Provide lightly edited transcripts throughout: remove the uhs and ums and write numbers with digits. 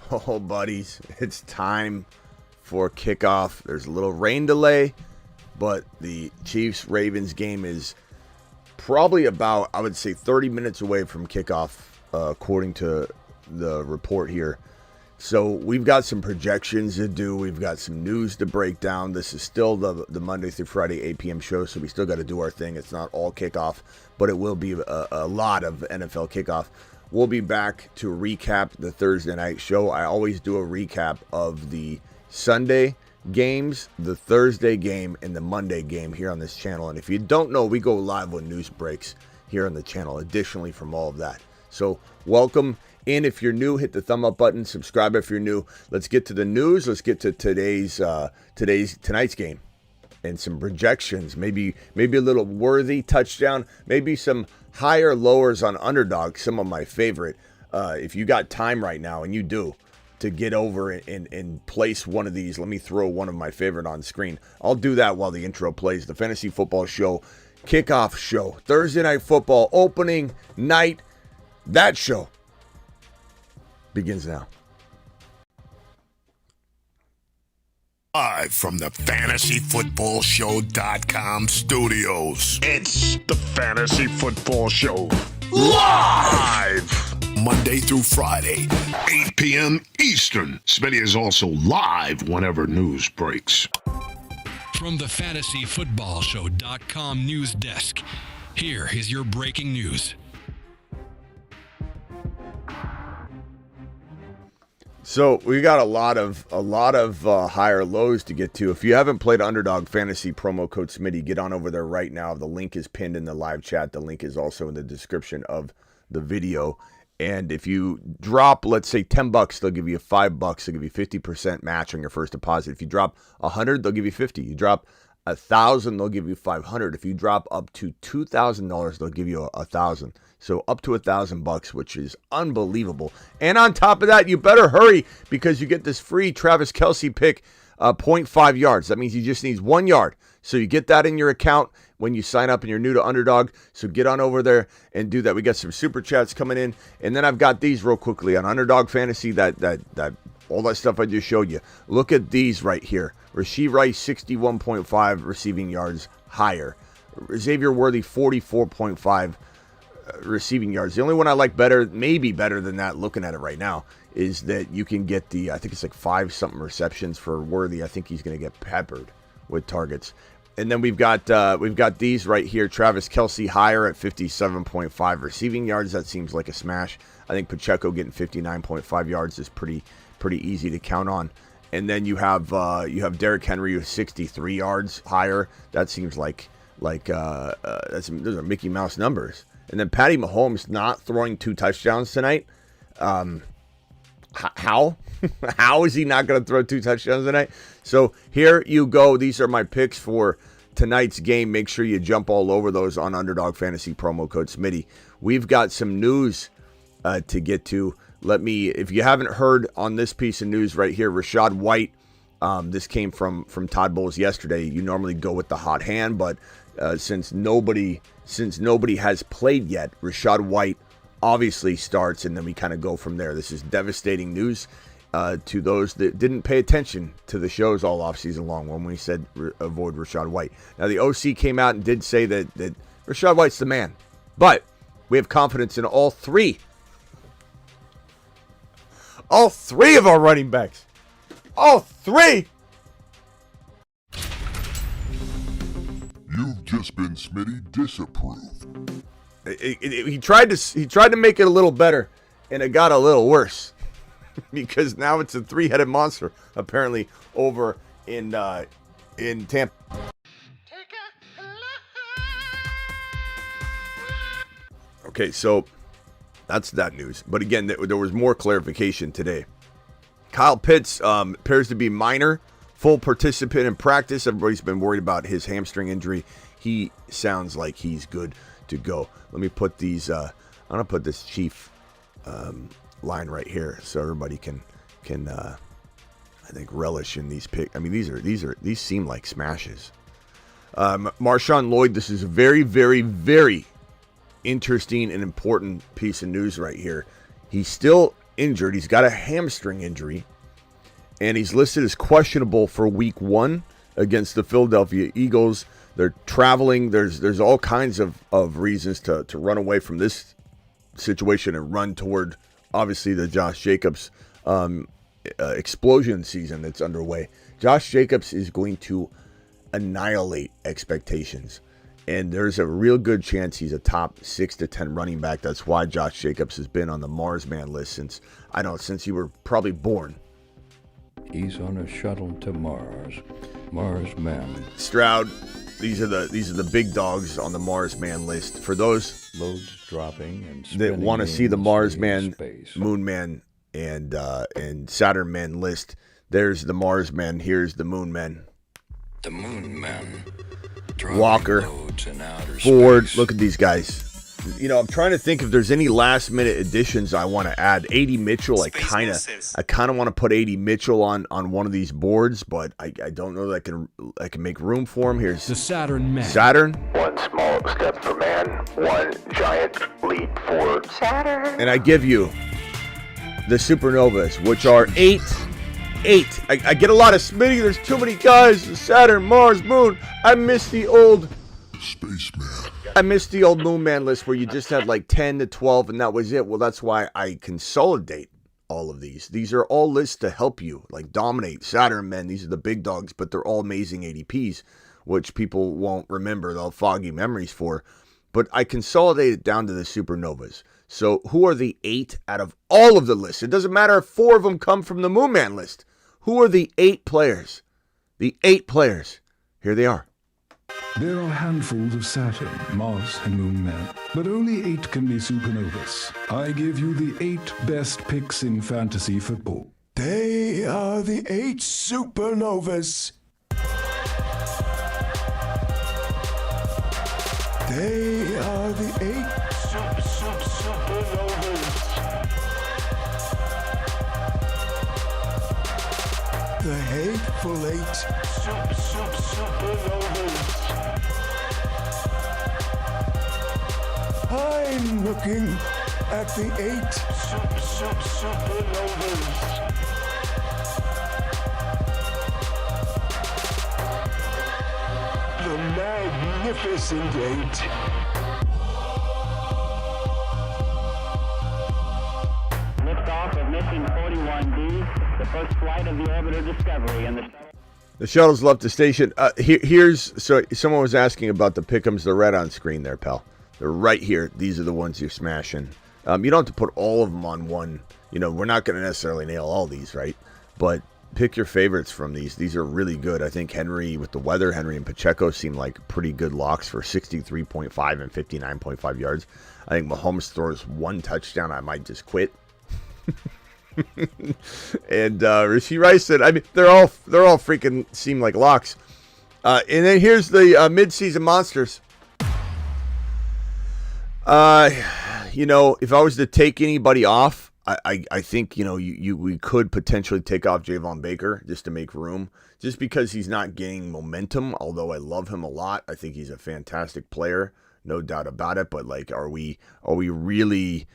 Oh, buddies, it's time for kickoff. There's a little rain delay, but the Chiefs-Ravens game is probably about, I would say, 30 minutes away from kickoff, according to the report here. So we've got some projections to do. We've got some news to break down. This is still the Monday through Friday 8 p.m. show, so we still got to do our thing. It's not all kickoff, but it will be a lot of NFL kickoff. We'll be back to recap the Thursday night show. I always do a recap of the Sunday games, the Thursday game, and the Monday game here on this channel. And if you don't know, we go live when news breaks here on the channel, additionally from all of that. So welcome in. If you're new, hit the thumb up button, subscribe if you're new. Let's get to the news. Let's get to tonight's game and some projections. Maybe a little worthy touchdown, maybe some higher lowers on underdog, some of my favorite. If you got time right now, and you do, to get over and place one of these, let me throw one of my favorite on screen. I'll do that while the intro plays. The Fantasy Football Show kickoff show, Thursday Night Football opening night. That show begins now. Live from the FantasyFootballShow.com studios. It's the Fantasy Football Show. Live! Monday through Friday, 8 p.m. Eastern. Smitty is also live whenever news breaks. From the FantasyFootballShow.com news desk, here is your breaking news. So we got a lot of higher lows to get to. If you haven't played Underdog Fantasy, promo code Smitty, get on over there right now. The link is pinned in the live chat. The link is also in the description of the video. And if you drop, let's say $10, they'll give you $5. They'll give you 50% match on your first deposit. If you drop 100, they'll give you 50. You drop 1,000, they'll give you 500. If you drop up to $2,000, they'll give you 1,000. So up to $1,000, which is unbelievable. And on top of that, you better hurry because you get this free Travis Kelce pick, 0.5 yards. That means he just needs 1 yard. So you get that in your account when you sign up and you're new to Underdog. So get on over there and do that. We got some super chats coming in. And then I've got these real quickly on Underdog Fantasy, that all that stuff I just showed you. Look at these right here. Rashee Rice, 61.5 receiving yards higher. Xavier Worthy, 44.5 receiving yards. The only one I like better, maybe better than that, looking at it right now, is that you can get the, I think it's like 5-something receptions for Worthy. I think he's going to get peppered with targets. And then we've got these right here. Travis Kelce higher at 57.5 receiving yards. That seems like a smash. I think Pacheco getting 59.5 yards is pretty easy to count on. And then you have Derrick Henry with 63 yards higher. That seems like those are Mickey Mouse numbers. And then Patty Mahomes not throwing 2 touchdowns tonight. How? How is he not going to throw 2 touchdowns tonight? So here you go. These are my picks for tonight's game. Make sure you jump all over those on Underdog Fantasy, promo code Smitty. We've got some news to get to. If you haven't heard on this piece of news right here, Rachaad White, this came from Todd Bowles yesterday. You normally go with the hot hand, but since nobody has played yet, Rachaad White obviously starts, and then we kind of go from there. This is devastating news to those that didn't pay attention to the shows all offseason long when we said avoid Rachaad White. Now, the OC came out and did say that Rachaad White's the man, but we have confidence in all three of our running backs. All three. You've just been Smitty disapproved. He tried to make it a little better, and it got a little worse because now it's a 3-headed monster apparently over in Tampa. Okay, so that's that news. But again, there was more clarification today. Kyle Pitts appears to be minor, full participant in practice. Everybody's been worried about his hamstring injury. He sounds like he's good to go. Let me put these. I'm gonna put this Chief line right here so everybody can I think relish in these picks. I mean, these seem like smashes. Marshawn Lloyd. This is a very, very, very interesting and important piece of news right here. He still injured. He's got a hamstring injury, and he's listed as questionable for week 1 against the Philadelphia Eagles. They're traveling. There's all kinds of reasons to run away from this situation and run toward, obviously, the Josh Jacobs explosion season that's underway. Josh Jacobs is going to annihilate expectations, and there's a real good chance he's a top 6 to 10 running back. That's why Josh Jacobs has been on the Mars Man list since you were probably born. He's on a shuttle to Mars. Mars Man. Stroud, these are the big dogs on the Mars Man list. For those Loads dropping and that want to see the Mars Man, space. Moon Man, and Saturn Man list, there's the Mars Man. Here's the Moon Man. The Moon Man. Walker, Ford. Look at these guys. You know, I'm trying to think if there's any last minute additions I want to add. A.D. Mitchell, I kind of want to put A.D. Mitchell on one of these boards, but I don't know that I can make room for him. Here's The Saturn Man. Saturn. One small step for man, one giant leap for Saturn. And I give you the Supernovas, which are 8. I get a lot of Smitty. There's too many guys. Saturn, Mars, Moon. I miss the old Spaceman. I missed the old Moon Man list where you just had like 10 to 12 and that was it. Well, that's why I consolidate all of these. These are all lists to help you, like Dominate, Saturn Men. These are the big dogs, but they're all amazing ADPs, which people won't remember. They'll have foggy memories for. But I consolidate it down to the Supernovas. So who are the 8 out of all of the lists? It doesn't matter if 4 of them come from the Moon Man list. Who are the 8 players? The 8 players. Here they are. There are handfuls of Saturn, Mars, and Moon Men, but only 8 can be supernovas. I give you the 8 best picks in fantasy football. They are the 8 supernovas. They are the 8 supernovas. The hateful 8 supernovas. I'm looking at the 8 supernovas. The magnificent 8. Liftoff of mission 41D, the first flight of the orbiter Discovery, and The shuttle's left the station. So someone was asking about the pick'ems. They're right on screen there, pal. They're right here. These are the ones you're smashing. You don't have to put all of them on one. You know, we're not going to necessarily nail all these, right? But pick your favorites from these. These are really good. I think Henry, with the weather, Henry and Pacheco seem like pretty good locks for 63.5 and 59.5 yards. I think Mahomes throws 1 touchdown. I might just quit. And Rasheed Rice said, I mean, they're all freaking seem like locks. And then here's the midseason monsters. You know, if I was to take anybody off, I think, you know, we could potentially take off Javon Baker just to make room, just because he's not gaining momentum. Although I love him a lot, I think he's a fantastic player, no doubt about it. But like, are we really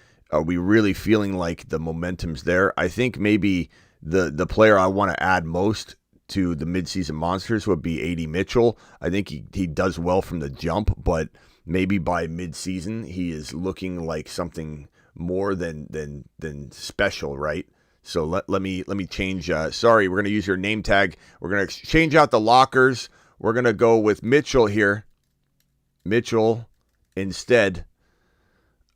feeling like the momentum's there? I think maybe the player I want to add most to the midseason monsters would be A.D. Mitchell. I think he does well from the jump, but maybe by midseason he is looking like something more than special, right? So let me change. Sorry, we're gonna use your name tag. We're gonna change out the lockers. We're gonna go with Mitchell here. Mitchell instead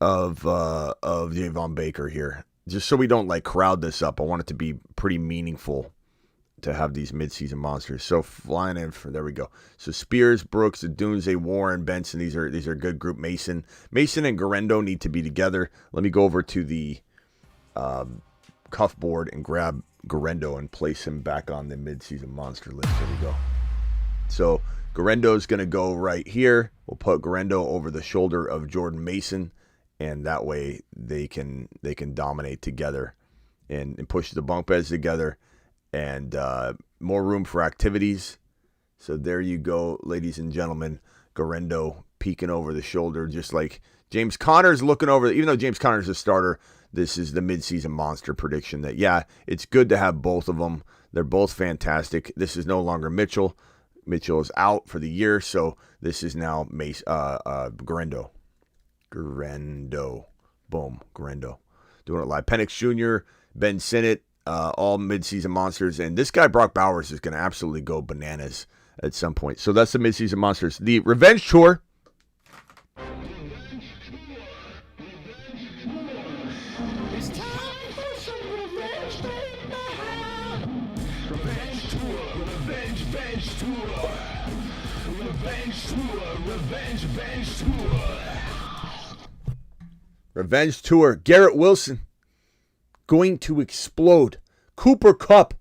of Javon Baker here, just so we don't like crowd this up. I want it to be pretty meaningful to have these midseason monsters. So flying in for, there we go. So Spears, Brooks, Dunze, Warren, Benson. These are a good group. Mason and Garendo need to be together. Let me go over to the cuff board and grab Garendo and place him back on the midseason monster list. There we go. So Garendo's going to go right here. We'll put Garendo over the shoulder of Jordan Mason, and that way they can dominate together and push the bunk beds together, and more room for activities. So there you go, ladies and gentlemen. Garendo peeking over the shoulder, just like James Conner's looking over. Even though James Conner's a starter, this is the midseason monster prediction that, yeah, it's good to have both of them. They're both fantastic. This is no longer Mitchell. Mitchell is out for the year, so this is now Garendo. Boom, Garendo. Doing it live. Penix Jr., Ben Sinnott, all midseason monsters. And this guy, Brock Bowers, is going to absolutely go bananas at some point. So that's the midseason monsters. The Revenge Tour. It's time for some revenge, Revenge Tour, Revenge Tour. Revenge Tour, Revenge Tour. Revenge Tour. Garrett Wilson going to explode. Cooper Kupp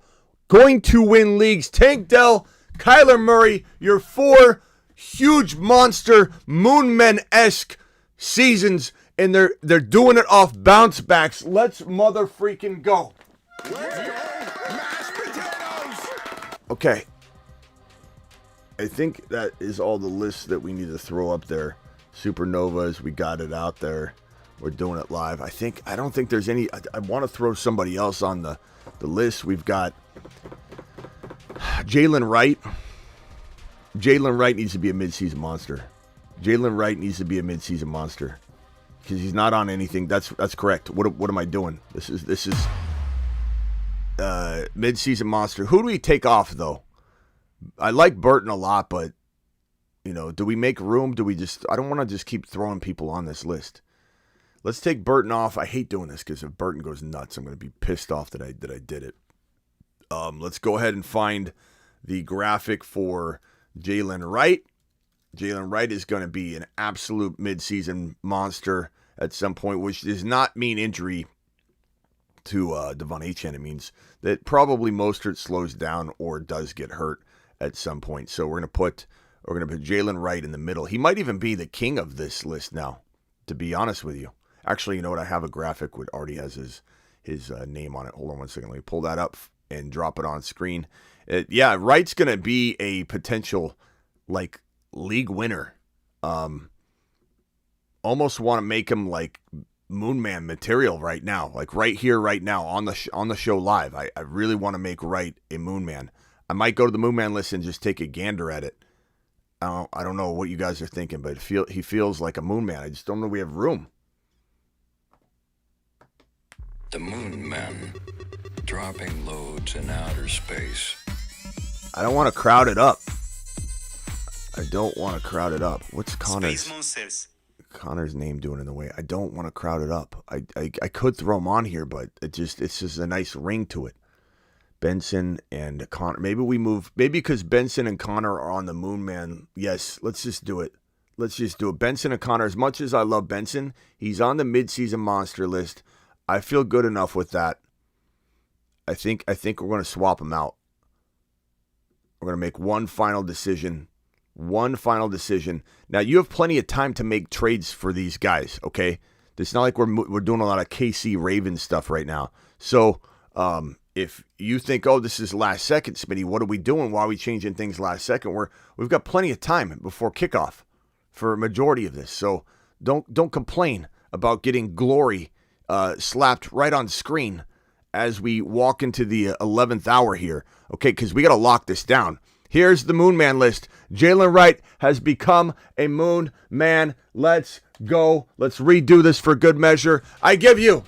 going to win leagues. Tank Dell, Kyler Murray, your 4 huge monster Moonmen-esque seasons, and they're doing it off bounce backs. Let's mother freaking go. Okay. I think that is all the lists that we need to throw up there. Supernovas, we got it out there. We're doing it live. I don't think there's any. I want to throw somebody else on the list. We've got Jalen Wright. Jalen Wright needs to be a midseason monster. Jalen Wright needs to be a midseason monster because he's not on anything. That's correct. What am I doing? This is midseason monster. Who do we take off though? I like Burton a lot, but do we make room? Do we just? I don't want to just keep throwing people on this list. Let's take Burton off. I hate doing this because if Burton goes nuts, I'm going to be pissed off that I did it. Let's go ahead and find the graphic for Jalen Wright. Jalen Wright is going to be an absolute midseason monster at some point, which does not mean injury to Devon Achane. It means that probably Mostert slows down or does get hurt at some point. So we're going to put Jalen Wright in the middle. He might even be the king of this list now, to be honest with you. Actually, you know what? I have a graphic which already has his name on it. Hold on one second. Let me pull that up and drop it on screen. Wright's going to be a potential league winner. Almost want to make him like Moonman material right now, like right here, right now on the show live. I really want to make Wright a Moonman. I might go to the Moonman list and just take a gander at it. I don't know what you guys are thinking, but he feels like a Moonman. I just don't know we have room. The Moon Men, dropping loads in outer space. I don't want to crowd it up. What's Connor's name doing in the way? I don't want to crowd it up. I could throw him on here, but it's just a nice ring to it. Benson and Connor. Maybe because Benson and Connor are on the Moon Man. Yes, let's just do it. Benson and Connor, as much as I love Benson, he's on the midseason monster list. I feel good enough with that. I think we're going to swap them out. We're going to make one final decision. Now, you have plenty of time to make trades for these guys, okay? It's not like we're doing a lot of KC Ravens stuff right now. So, if you think, oh, this is last second, Smitty, what are we doing? Why are we changing things last second? We've got plenty of time before kickoff for a majority of this. So, don't complain about getting glory slapped right on screen as we walk into the 11th hour here, okay? Because we got to lock this down. Here's the Moon Man list. Jalen Wright has become a Moon Man. Let's go. Let's redo this for good measure. I give you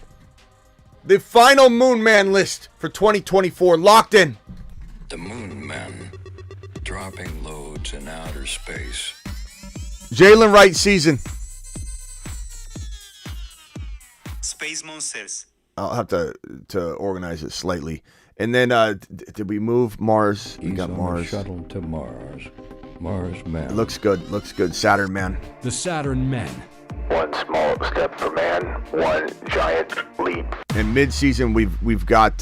the final Moon Man list for 2024. Locked in. The Moon Men, dropping loads in outer space. Jalen Wright season. Space Monsters. I'll have to organize it slightly. And then, did we move Mars? We got Mars. He's on a shuttle to Mars. Mars Man. Looks good. Saturn Man. The Saturn Men. One small step for man, one giant leap. In mid-season, we've got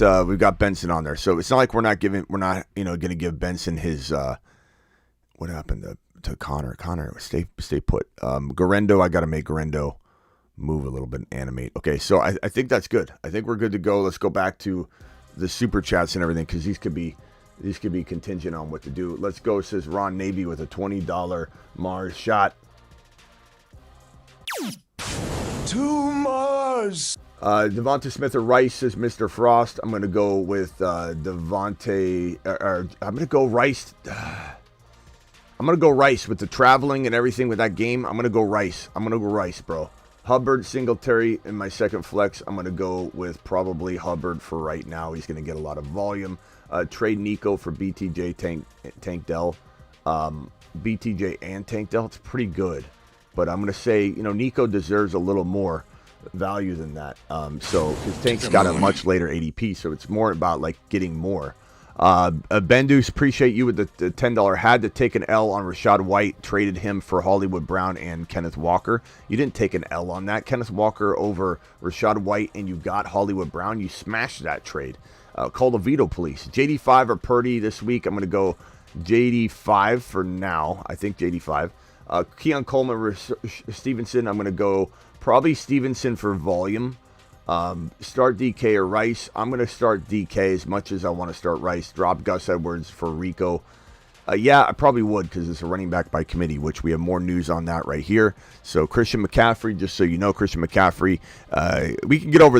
Benson on there, so it's not like we're not going to give Benson his. What happened to Connor? Connor, stay put. Garendo, I got to make Garendo move a little bit and animate. Okay, so I think that's good. I think we're good to go. Let's go back to the super chats and everything because these could be contingent on what to do. Let's go, says Ron Navy with a $20 Mars shot. To Mars! Devonta Smith or Rice says Mr. Frost. I'm going to go with Devontae. I'm going to go Rice. I'm going to go Rice with the traveling and everything with that game. I'm going to go Rice. Bro. Hubbard, Singletary in my second flex. I'm going to go with probably Hubbard for right now. He's going to get a lot of volume. Trade Nico for BTJ Tank Dell. BTJ and Tank Dell, it's pretty good. But I'm going to say, Nico deserves a little more value than that. So his Tank's got a much later ADP, so it's more about like getting more. Bendus, appreciate you with the $10. Had to take an L on Rashad White, traded him for Hollywood Brown and Kenneth Walker. You didn't take an L on that. Kenneth Walker over Rashad White, and you got Hollywood Brown. You smashed that trade. Call the veto police. JD5 or Purdy this week. I'm going to go JD5 for now. I think JD5. Keon Coleman, Stevenson. I'm going to go probably Stevenson for volume. Start DK or Rice. I'm going to start DK as much as I want to start Rice. Drop Gus Edwards for Rico. Yeah, I probably would because it's a running back by committee, which we have more news on that right here. So Christian McCaffrey, just so you know, Christian McCaffrey, we can go over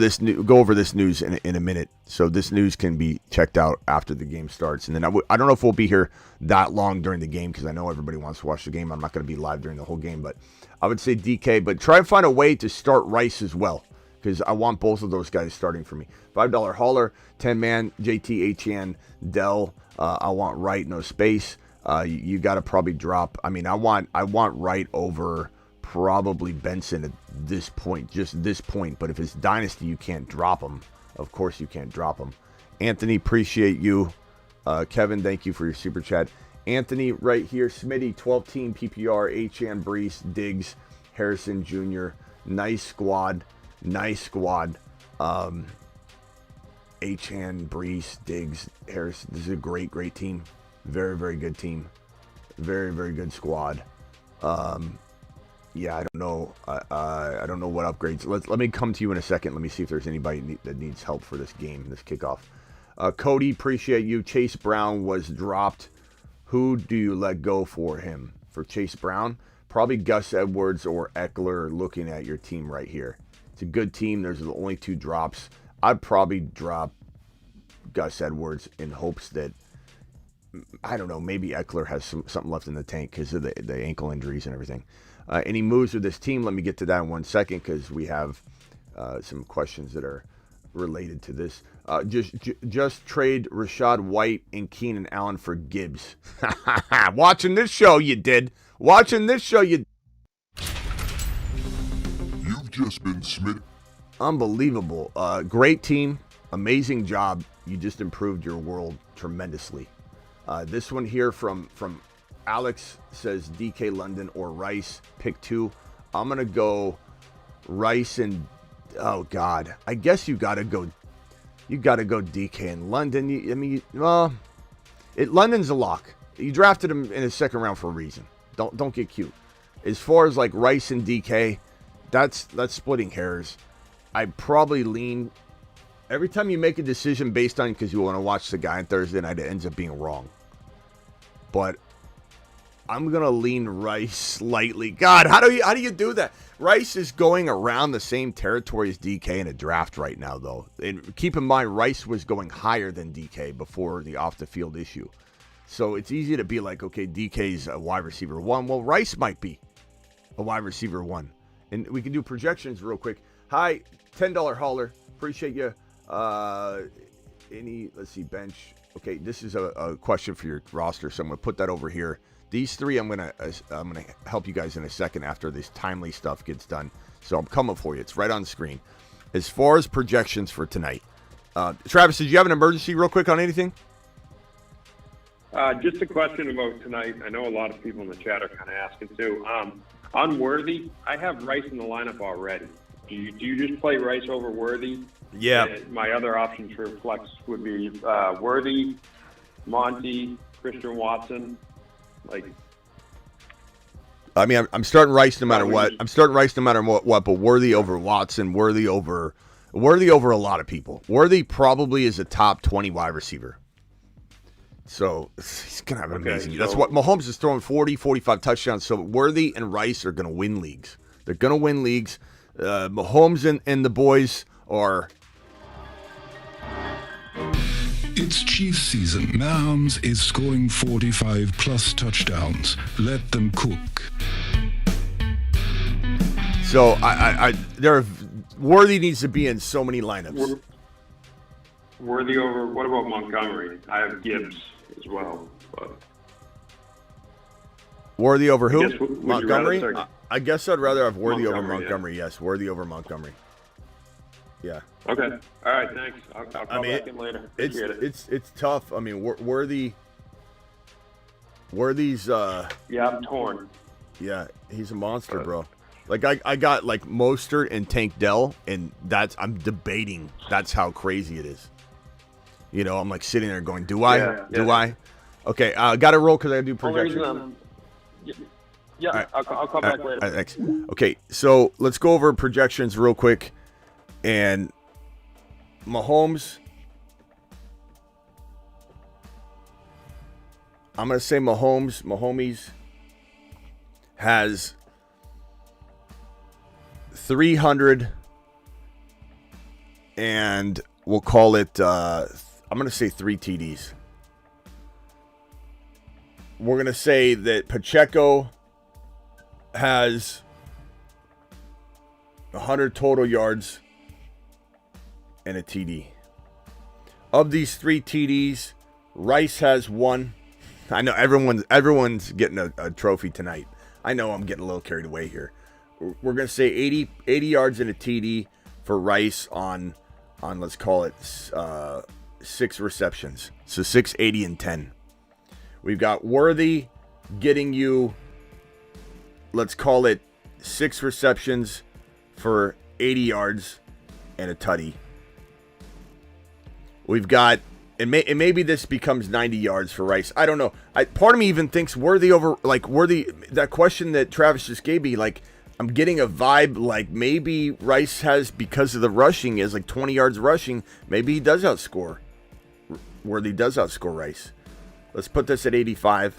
this news in a minute. So this news can be checked out after the game starts. And then I don't know if we'll be here that long during the game because I know everybody wants to watch the game. I'm not going to be live during the whole game, but I would say DK. But try and find a way to start Rice as well, because I want both of those guys starting for me. $5 hauler, 10-man, JT, Etienne, Dell. I want Wright, no space. You got to probably drop. I mean, I want Wright over probably Benson at this point, just this point. But if it's Dynasty, you can't drop him. Of course you can't drop him. Anthony, appreciate you. Kevin, thank you for your super chat. Anthony, right here. Smitty, 12-team PPR, H.N. Brees, Diggs, Harrison Jr. Nice squad. H.N., Brees, Diggs, Harris. This is a great team. Very, very good team. Very, very good squad. Yeah, I don't know. I don't know what upgrades. Let me come to you in a second. Let me see if there's anybody that needs help for this game, this kickoff. Cody, appreciate you. Chase Brown was dropped. Who do you let go for him? For Chase Brown? Probably Gus Edwards or Eckler, looking at your team right here. It's a good team. There's only 2 drops. I'd probably drop Gus Edwards in hopes that, I don't know, maybe Eckler has something left in the tank because of the ankle injuries and everything. Any moves with this team? Let me get to that in 1 second because we have some questions that are related to this. Just trade Rashad White and Keenan Allen for Gibbs. Watching this show, you did. You've just been Smitty. Unbelievable. Great team. Amazing job. You just improved your world tremendously. This one here from Alex says DK London or Rice. Pick 2. I'm going to go Rice and, oh God, I guess you got to go DK and London. London's a lock. You drafted him in his second round for a reason. Don't get cute. As far as like Rice and DK, that's splitting hairs. I probably lean every time you make a decision based on because you want to watch the guy on Thursday night, it ends up being wrong. But I'm gonna lean Rice slightly. God, how do you do that? Rice is going around the same territory as DK in a draft right now, though. And keep in mind, Rice was going higher than DK before the off the field issue. So it's easy to be like, okay, DK's a wide receiver 1. Well, Rice might be a wide receiver 1. And we can do projections real quick. Hi, $10 hauler. Appreciate you. Let's see, bench. Okay, this is a question for your roster, so I'm going to put that over here. These 3, I'm gonna help you guys in a second after this timely stuff gets done. So I'm coming for you. It's right on the screen. As far as projections for tonight, Travis, did you have an emergency real quick on anything? Just a question about tonight. I know a lot of people in the chat are kind of asking too. On Worthy, I have Rice in the lineup already. Do you just play Rice over Worthy? Yeah. And my other options for flex would be Worthy, Monty, Christian Watson. I mean, I'm starting Rice no matter what. But Worthy over Watson, Worthy over a lot of people. Worthy probably is a top 20 wide receiver. So he's going to have an amazing. That's what Mahomes is throwing 40, 45 touchdowns. So Worthy and Rice are going to win leagues. They're going to win leagues. Mahomes and the boys Or It's Chiefs season. Mahomes is scoring 45 plus touchdowns. Let them cook. so Worthy needs to be in so many lineups. Worthy over. What about Montgomery? I have Gibbs as well. But Worthy over who? would you Montgomery? rather start- I guess I'd rather have Worthy over Montgomery, Montgomery. Yes, Worthy over Montgomery. Yeah. Okay. All right. Thanks. I'll call back in later. Appreciate it. It's tough. I mean, Worthy's. Yeah, I'm torn. Yeah, he's a monster, bro. Like I got like Mostert and Tank Dell, and I'm debating. That's how crazy it is. You know, I'm like sitting there going, do I? Yeah, do yeah. I? Okay, got to roll because I got to do Only projection. reason yeah, I'll call back later. All right, thanks. Okay, so let's go over projections real quick. And Mahomes, I'm going to say Mahomes has 300 and we'll call it, I'm going to say 3 TDs. We're going to say that Pacheco has 100 total yards and a TD. Of these 3 TDs, Rice has 1. I know everyone's getting a trophy tonight. I know I'm getting a little carried away here. We're going to say 80 yards and a TD for Rice on let's call it 6 receptions. So 6, 80, and 10. We've got Worthy getting you, let's call it 6 receptions for 80 yards and a tutty. We've got, and maybe this becomes 90 yards for Rice. I don't know. Part of me even thinks Worthy over, like Worthy, that question that Travis just gave me, like I'm getting a vibe like maybe Rice has, because of the rushing, is like 20 yards rushing. Maybe he does outscore. Worthy does outscore Rice. Let's put this at 85.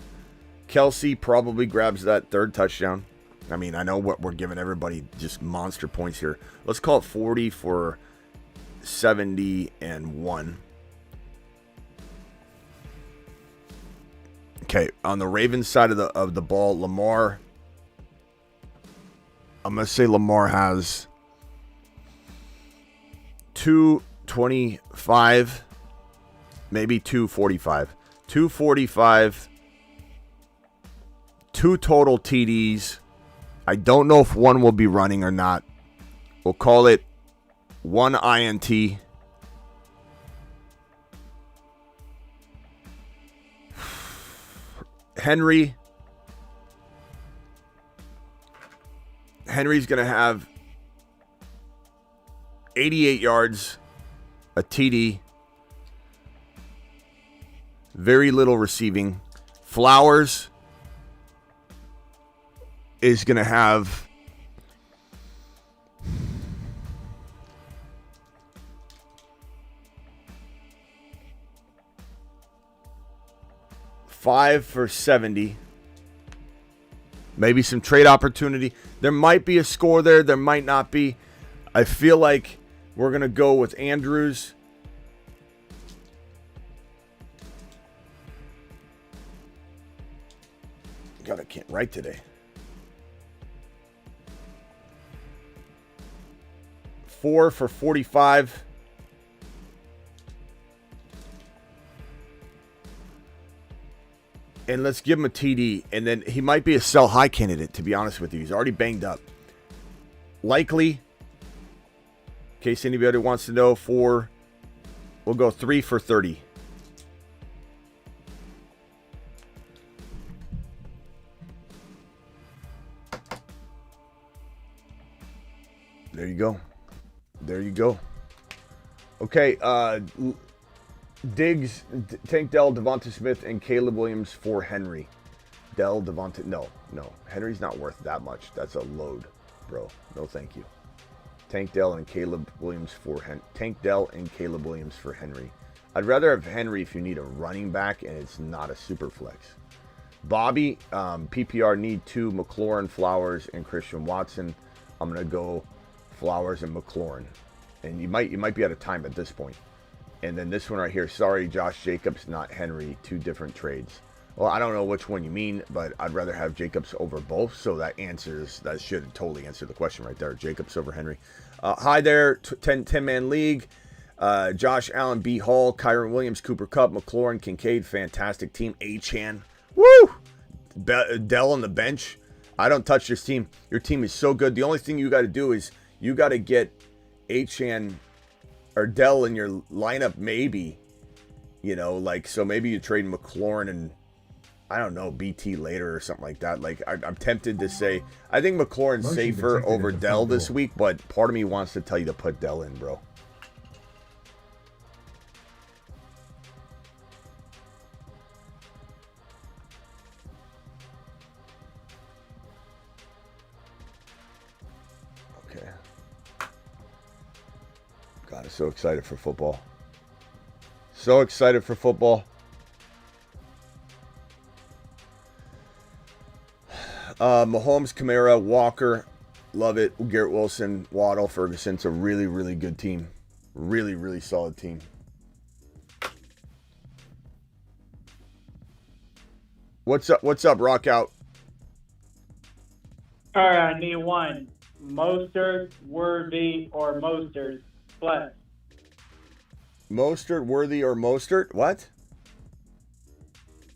Kelsey probably grabs that 3rd touchdown. I mean, I know what we're giving everybody just monster points here. Let's call it 40 for 71. Okay, on the Ravens side of the ball, Lamar, I'm going to say Lamar has 225, maybe 245. 245, 2 total TDs. I don't know if one will be running or not. We'll call it 1 INT. Henry's going to have 88 yards, a TD, very little receiving. Flowers is going to have 5 for 70. Maybe some trade opportunity. There might be a score there. There might not be. I feel like we're going to go with Andrews. God, I can't write today. 4 for 45. And let's give him a TD. And then he might be a sell high candidate, to be honest with you. He's already banged up. Likely, in case anybody wants to know, we'll go 3 for 30. There you go. There you go. Okay, Diggs, Tank Dell, Devonta Smith, and Caleb Williams for Henry. Dell, Devonta, no. Henry's not worth that much. That's a load, bro. No, thank you. Tank Dell and Caleb Williams for Henry. I'd rather have Henry if you need a running back and it's not a super flex. Bobby, PPR need 2, McLaurin, Flowers, and Christian Watson. I'm gonna go Flowers and McLaurin. And you might be out of time at this point. And then this one right here, sorry, Josh Jacobs, not Henry, 2 different trades. Well, I don't know which one you mean, but I'd rather have Jacobs over both. So that should totally answer the question right there. Jacobs over Henry. Hi there, 10-man league. Josh Allen, B. Hall, Kyron Williams, Cooper Kupp, McLaurin, Kincaid, fantastic team. Achan, woo! Dell on the bench. I don't touch this team. Your team is so good. The only thing you got to do is you got to get Achan or Dell in your lineup, maybe. So maybe you trade McLaurin and, I don't know, BT later or something like that. Like, I'm tempted to say, I think McLaurin's safer over Dell this week, but part of me wants to tell you to put Dell in, bro. Okay. God, I'm so excited for football. So excited for football. Mahomes, Kamara, Walker, love it. Garrett Wilson, Waddle, Ferguson. It's a really, really good team. Really, really solid team. What's up? What's up? Rock out. All right, I need one. Mostert, Worthy, or Mostert. Flex. Mostert, Worthy, or Mostert? What?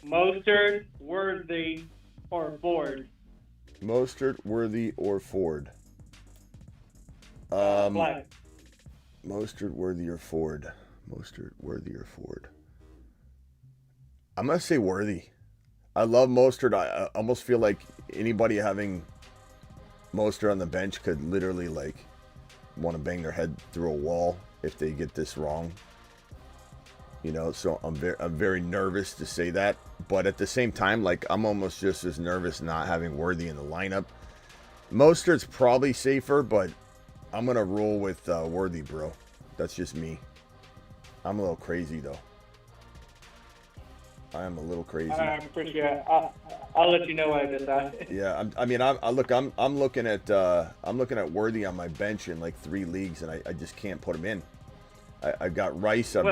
Mostert, Worthy, or Ford. Mostert, Worthy, or Ford. Flex. Mostert, Worthy, or Ford. Mostert, Worthy, or Ford. I'm going to say Worthy. I love Mostert. I almost feel like anybody having Mostert on the bench could literally, like, want to bang their head through a wall if they get this wrong. So I'm very nervous to say that. But at the same time, like, I'm almost just as nervous not having Worthy in the lineup. Mostert's probably safer, but I'm going to roll with Worthy, bro. That's just me. I'm a little crazy, though. I am a little crazy. I appreciate it. I'll let you know what I decide. Yeah, I'm looking at Worthy on my bench in like 3 leagues, and I just can't put him in. I've got Rice. This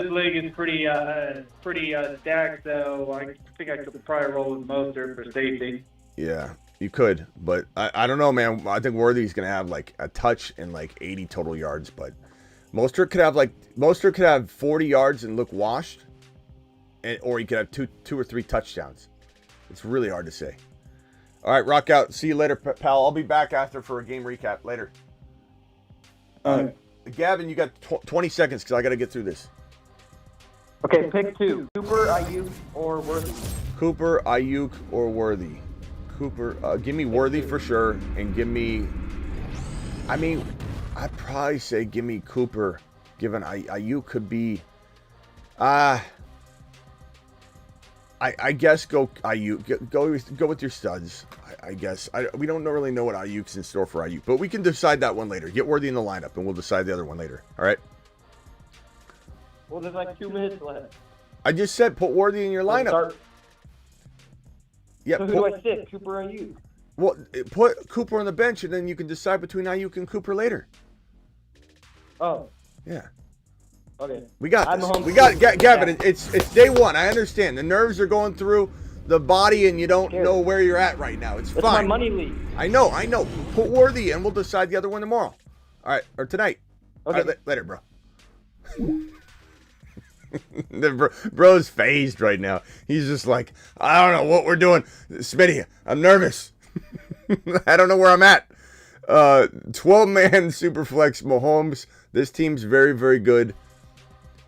league is pretty stacked, so I think I could probably roll with Mostert for safety. Yeah, you could, but I don't know, man. I think Worthy's gonna have like a touch and like 80 total yards, but Mostert could have 40 yards and look washed, or he could have two or three touchdowns. It's really hard to say. All right, rock out. See you later, pal. I'll be back after for a game recap later. Gavin, you got 20 seconds because I got to get through this. Okay, pick 2. Cooper, Ayuk, or Worthy. Cooper, Ayuk, or Worthy. Cooper, give me Worthy for sure, and give me. I'd probably say give me Cooper, given Ayuk could be. I guess go Ayuk. Go with your studs. I guess we don't really know what Ayuk's in store for Ayuk, but we can decide that one later. Get Worthy in the lineup, and we'll decide the other one later. All right. Well, there's like 2 minutes left. I just said put Worthy in your lineup. Yeah. So who do I sit? Cooper or Ayuk? Well, put Cooper on the bench, and then you can decide between Ayuk and Cooper later. Oh. Yeah. Okay. We got this. We got Gavin. It's day one. I understand. The nerves are going through the body, and you don't know where you're at right now. It's fine. It's my money league. I know. Put Worthy, and we'll decide the other one tomorrow. All right, or tonight. Okay. All right, later, bro. Bro's phased right now. He's just like, I don't know what we're doing. Smitty, I'm nervous. I don't know where I'm at. 12-man Superflex Mahomes. This team's very, very good.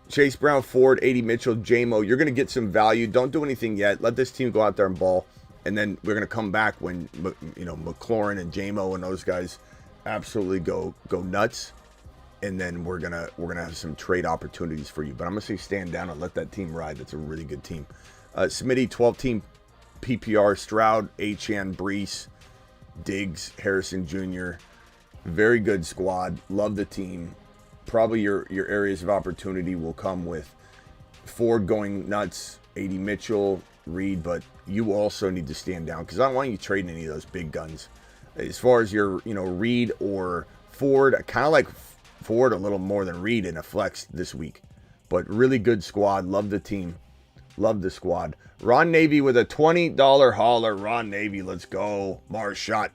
Chase Brown, Ford, 80 Mitchell, J-Mo. You're going to get some value. Don't do anything yet. Let this team go out there and ball. And then we're going to come back when, McLaurin and J-Mo and those guys absolutely go nuts. And then we're gonna have some trade opportunities for you. But I'm going to say stand down and let that team ride. That's a really good team. Smitty, 12-team PPR, Stroud, Achane, Brees, Diggs, Harrison Jr. Very good squad. Love the team. Probably your areas of opportunity will come with Ford going nuts, 80 Mitchell, Reed, but you also need to stand down because I don't want you trading any of those big guns. As far as your, Reed or Ford. I kind of like Ford a little more than Reed in a flex this week. But really good squad. Love the team. Love the squad. Ron Navy with a $20 hauler. Ron Navy, let's go. Mars shot.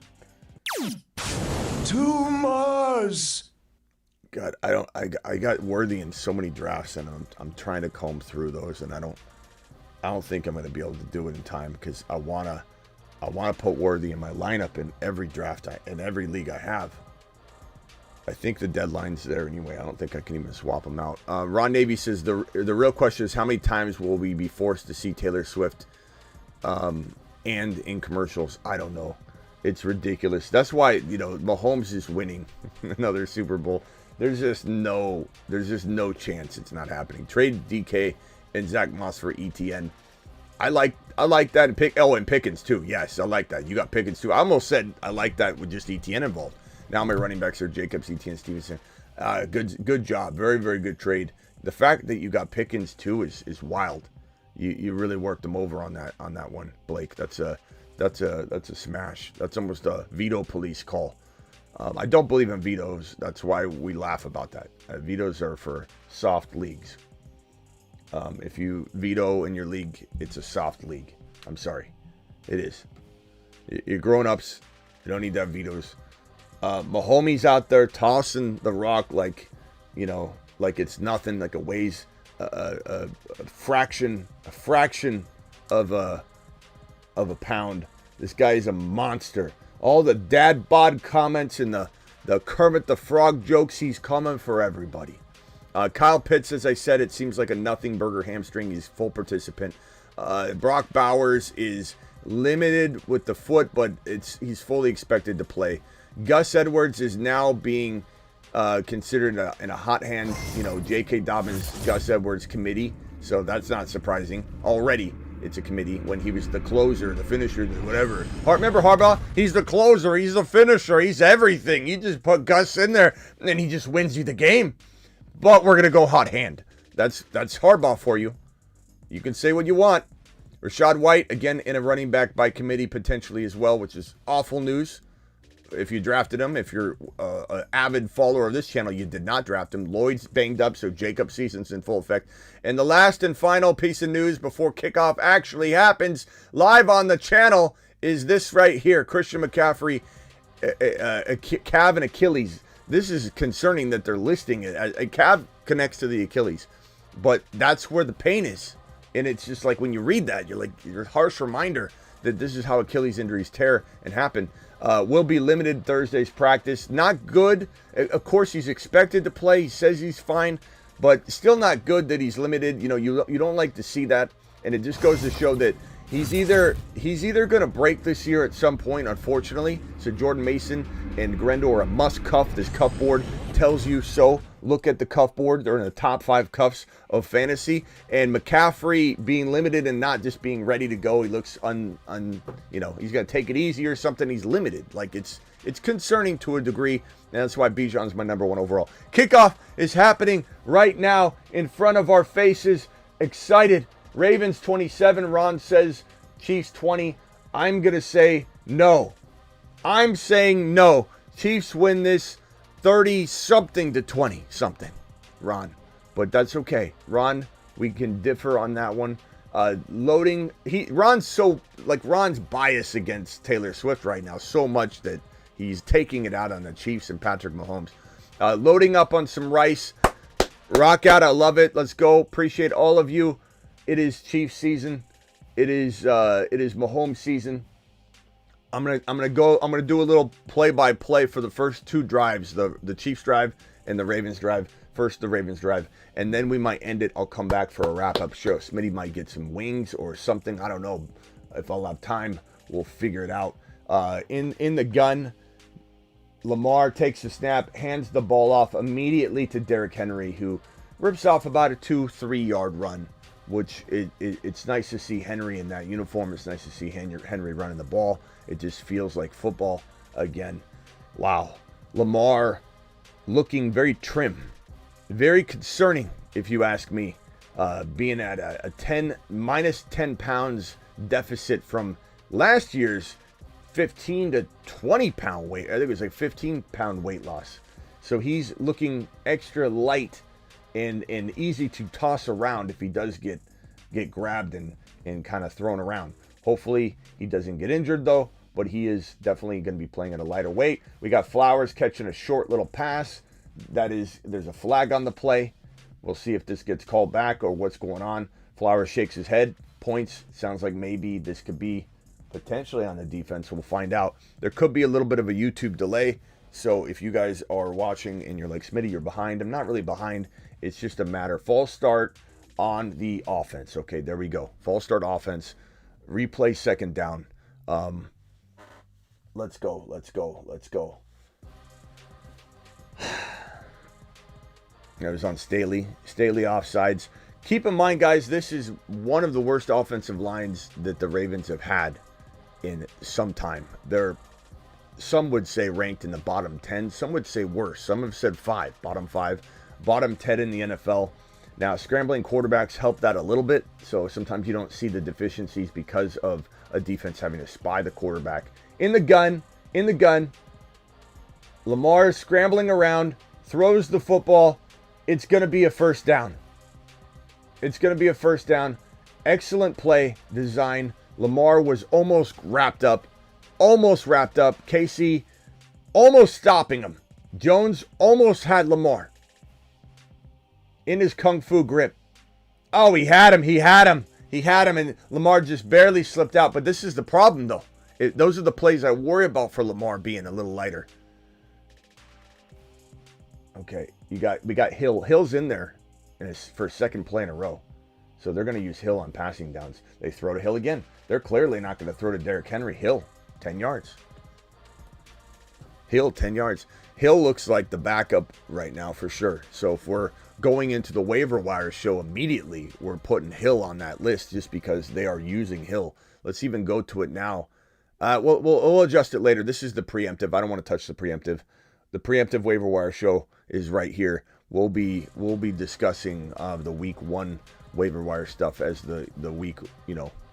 To Mars. God, I got Worthy in so many drafts, and I'm trying to comb through those, and I don't think I'm going to be able to do it in time because I wanna put Worthy in my lineup in every draft in every league I have. I think the deadline's there anyway. I don't think I can even swap them out. Ron Navy says the real question is how many times will we be forced to see Taylor Swift and in commercials? I don't know. It's ridiculous. That's why, Mahomes is winning another Super Bowl. There's just no chance it's not happening. Trade DK and Zach Moss for ETN. I like that. And and Pickens too. Yes, I like that. You got Pickens too. I almost said I like that with just ETN involved. Now my running backs are Jacobs, ETN, Stevenson. Good job. Very, very good trade. The fact that you got Pickens too is wild. You really worked them over on that one, Blake. That's a smash. That's almost a veto police call. I don't believe in vetoes. That's why we laugh about that. Vetoes are for soft leagues. If you veto in your league, it's a soft league. I'm sorry. It is. You're grown-ups. You don't need to have vetoes. Mahomes out there tossing the rock like it's nothing, like it weighs a fraction of a pound. This guy is a monster. All the dad bod comments and the Kermit the Frog jokes, he's coming for everybody. Kyle Pitts, as I said, it seems like a nothing burger hamstring. He's full participant. Brock Bowers is limited with the foot, but he's fully expected to play. Gus Edwards is now being considered in a hot hand, J.K. Dobbins, Gus Edwards committee. So that's not surprising. Already, it's a committee when he was the closer, the finisher, whatever. Remember Harbaugh? He's the closer. He's the finisher. He's everything. You just put Gus in there, and he just wins you the game. But we're going to go hot hand. That's Harbaugh for you. You can say what you want. Rashad White, again, in a running back by committee potentially as well, which is awful news. If you drafted him, if you're an avid follower of this channel, you did not draft him. Lloyd's banged up, so Jacob's season's in full effect. And the last and final piece of news before kickoff actually happens live on the channel is this right here. Christian McCaffrey, calf and Achilles. This is concerning that they're listing it. A calf connects to the Achilles, but that's where the pain is. And it's just like when you read that, you're a harsh reminder that this is how Achilles injuries tear and happen. Will be limited Thursday's practice. Not good. Of course, he's expected to play. He says he's fine, but still not good that he's limited. You don't like to see that, and it just goes to show that he's either going to break this year at some point, unfortunately. So Jordan Mason and Grendel are a must cuff. This cuff board tells you so. Look at the cuff board. They're in the top 5 cuffs of fantasy. And McCaffrey being limited and not just being ready to go. He looks he's going to take it easy or something. He's limited. Like it's concerning to a degree. And that's why Bijan's my number 1 overall. Kickoff is happening right now in front of our faces. Excited. Ravens 27. Ron says Chiefs 20. I'm going to say no. I'm saying no. Chiefs win this 30-something to 20-something, Ron. But that's okay. Ron, we can differ on that one. Ron's biased against Taylor Swift right now so much that he's taking it out on the Chiefs and Patrick Mahomes. Loading up on some rice. Rock out. I love it. Let's go. Appreciate all of you. It is Chiefs season. It is Mahomes season. I'm gonna do a little play-by-play for the first 2 drives, the Chiefs drive and the Ravens drive. First the Ravens drive, and then we might end it. I'll come back for a wrap-up show. Smitty might get some wings or something. I don't know if I'll have time. We'll figure it out. In the gun, Lamar takes the snap, hands the ball off immediately to Derrick Henry, who rips off about a 2-3 yard run. Which it's nice to see Henry in that uniform. It's nice to see Henry running the ball. It just feels like football again. Wow. Lamar looking very trim. Very concerning, if you ask me. Being at a minus 10 pounds deficit from last year's 15 to 20 pound weight. I think it was like 15 pound weight loss. So he's looking extra light and easy to toss around if he does get grabbed and kind of thrown around. Hopefully he doesn't get injured though, but he is definitely going to be playing at a lighter weight. We got Flowers catching a short little pass. There's a flag on the play. We'll see if this gets called back or what's going on. Flowers shakes his head, points. Sounds like maybe this could be potentially on the defense. We'll find out. There could be a little bit of a YouTube delay. So if you guys are watching and you're like, Smitty, you're behind. I'm not really behind. It's just a matter. False start on the offense. Okay, there we go. False start offense. Replay second down. Let's go. It was on Staley. Staley offsides. Keep in mind, guys, this is one of the worst offensive lines that the Ravens have had in some time. They're, some would say, ranked in the bottom 10. Some would say worse. Some have said bottom 5, bottom 10 in the NFL. Now, scrambling quarterbacks help that a little bit. So sometimes you don't see the deficiencies because of a defense having to spy the quarterback. In the gun. Lamar is scrambling around, throws the football. It's going to be a first down. Excellent play design. Lamar was almost wrapped up. Casey almost stopping him. Jones almost had Lamar in his kung fu grip. Oh, he had him, and Lamar just barely slipped out. But this is the problem, though. Those are the plays I worry about for Lamar being a little lighter. Okay, we got Hill. Hill's in there for second play in a row. So they're going to use Hill on passing downs. They throw to Hill again. They're clearly not going to throw to Derrick Henry. Hill, 10 yards. Hill, 10 yards. Hill looks like the backup right now for sure. So if we're going into the waiver wire show immediately, we're putting Hill on that list just because they are using Hill. Let's even go to it now. We'll adjust it later. This is the preemptive. I don't want to touch the preemptive. The preemptive waiver wire show is right here. We'll be discussing the week 1 waiver wire stuff as the week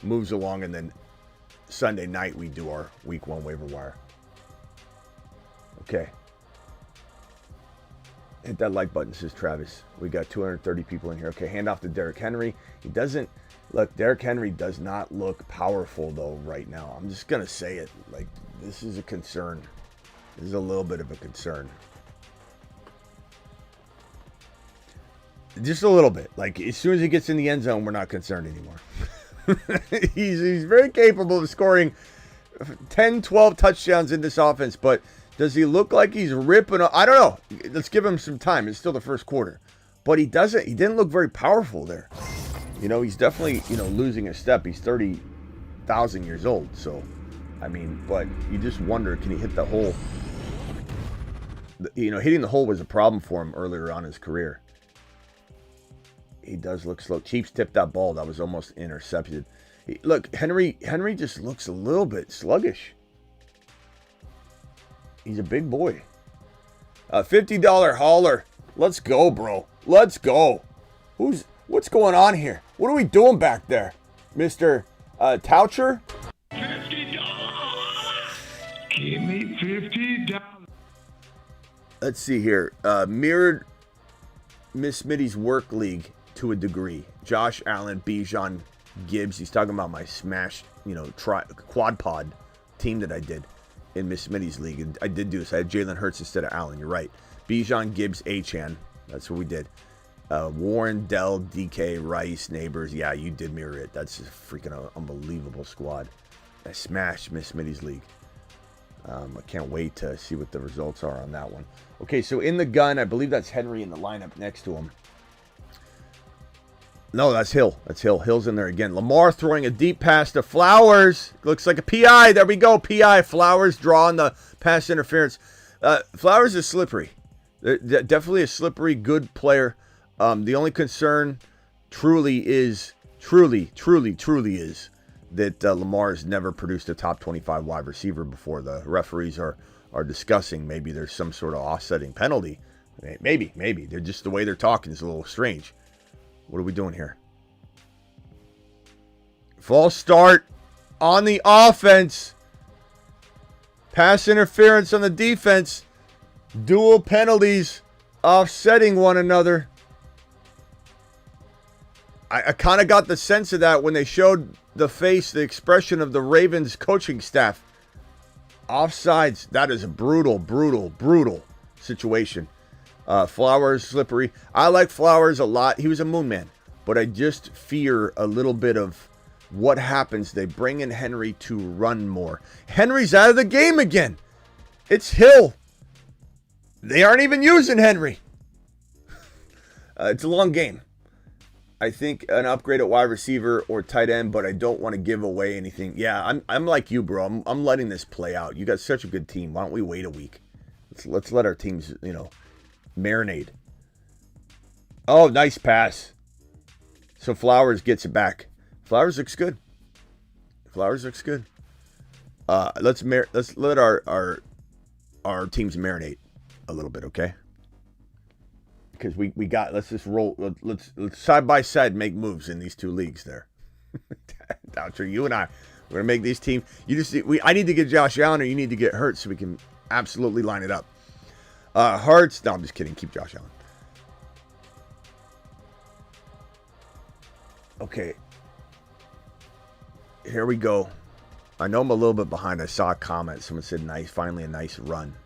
moves along, and then Sunday night we do our week 1 waiver wire. Okay. Hit that like button, says Travis. We got 230 people in here. Okay, hand off to Derrick Henry. Derrick Henry does not look powerful though right now. I'm just gonna say it. Like, this is a concern. This is a little bit of a concern. Just a little bit. Like, as soon as he gets in the end zone, we're not concerned anymore. He's very capable of scoring 10, 12 touchdowns in this offense, but does he look like he's ripping up? I don't know. Let's give him some time. It's still the first quarter. But he didn't look very powerful there. He's definitely, losing a step. He's 30,000 years old. So, but you just wonder, can he hit the hole? Hitting the hole was a problem for him earlier on in his career. He does look slow. Chiefs tipped that ball. That was almost intercepted. Look, Henry just looks a little bit sluggish. He's a big boy. $50 hauler. Let's go, bro. Let's go. What's going on here? What are we doing back there, Mr. Toucher? $50. Give me $50. Let's see here. Mirrored Miss Smitty's work league to a degree. Josh Allen, Bijan, Gibbs. He's talking about my smash, quad pod team that I did in Miss Smitty's league. And I did do this. I had Jalen Hurts instead of Allen. You're right. Bijan, Gibbs, Achan. That's what we did. Warren, Dell, DK, Rice, Neighbors. Yeah, you did mirror it. That's a freaking unbelievable squad. I smashed Miss Smitty's league. I can't wait to see what the results are on that one. Okay, so in the gun, I believe that's Henry in the lineup next to him. No, that's Hill. Hill's in there again. Lamar throwing a deep pass to Flowers. Looks like a PI. There we go. PI. Flowers drawing the pass interference. Flowers is slippery. Definitely a slippery, good player. The only concern truly is that Lamar has never produced a top 25 wide receiver before. The referees are discussing maybe there's some sort of offsetting penalty. Maybe. They're just, the way they're talking is a little strange. What are we doing here? False start on the offense. Pass interference on the defense. Dual penalties offsetting one another. I kind of got the sense of that when they showed the expression of the Ravens coaching staff. Offsides. That is a brutal, brutal, brutal situation. Flowers, slippery. I like Flowers a lot. He was a moon man. But I just fear a little bit of what happens. They bring in Henry to run more. Henry's out of the game again. It's Hill. They aren't even using Henry. It's a long game. I think an upgrade at wide receiver or tight end, but I don't want to give away anything. Yeah, I'm like you, bro. I'm letting this play out. You got such a good team. Why don't we wait a week? Let's let our teams, marinate. Oh, nice pass. So Flowers gets it back. Flowers looks good. Let's let our teams marinate a little bit, okay? Because let's just roll. Let's side by side make moves in these two leagues there. Doucher, you and I, we're gonna make these teams. I need to get Josh Allen, or you need to get Hurts, so we can absolutely line it up. Hurts. No, I'm just kidding. Keep Josh Allen. Okay. Here we go. I know I'm a little bit behind. I saw a comment. Someone said, "Nice, finally a nice run."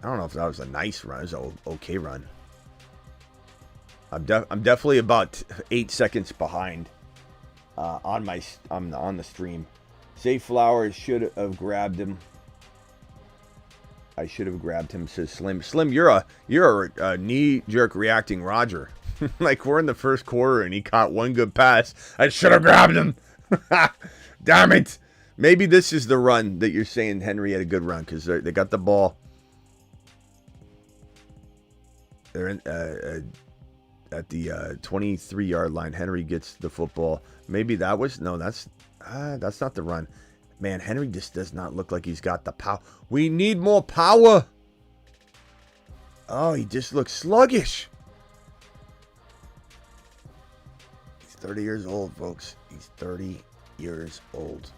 I don't know if that was a nice run. It was an okay run. I'm definitely about 8 seconds behind on the stream. Say Flowers should have grabbed him. I should have grabbed him, says Slim. Slim, you're a knee jerk reacting Roger. Like we're in the first quarter and he caught one good pass. I should have grabbed him. Damn it. Maybe this is the run that you're saying Henry had a good run because they got the ball. They're in, at the 23-yard line. Henry gets the football. Maybe that was... No, that's not the run. Man, Henry just does not look like he's got the power. We need more power. Oh, he just looks sluggish. He's 30 years old, folks. He's 30 years old.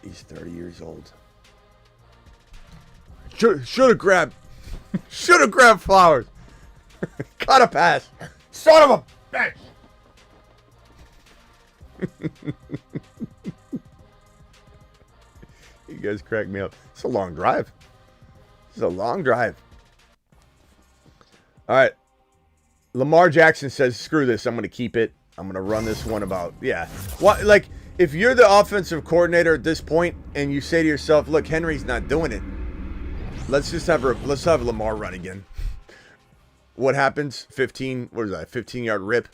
He's 30 years old. Should have grabbed Flowers. Caught a pass. Son of a bitch. You guys crack me up. It's a long drive. All right. Lamar Jackson says, screw this. I'm going to keep it. I'm going to run this one about. Yeah. What? Like, if you're the offensive coordinator at this point and you say to yourself, look, Henry's not doing it. Let's have Lamar run again. What happens? 15-yard rip.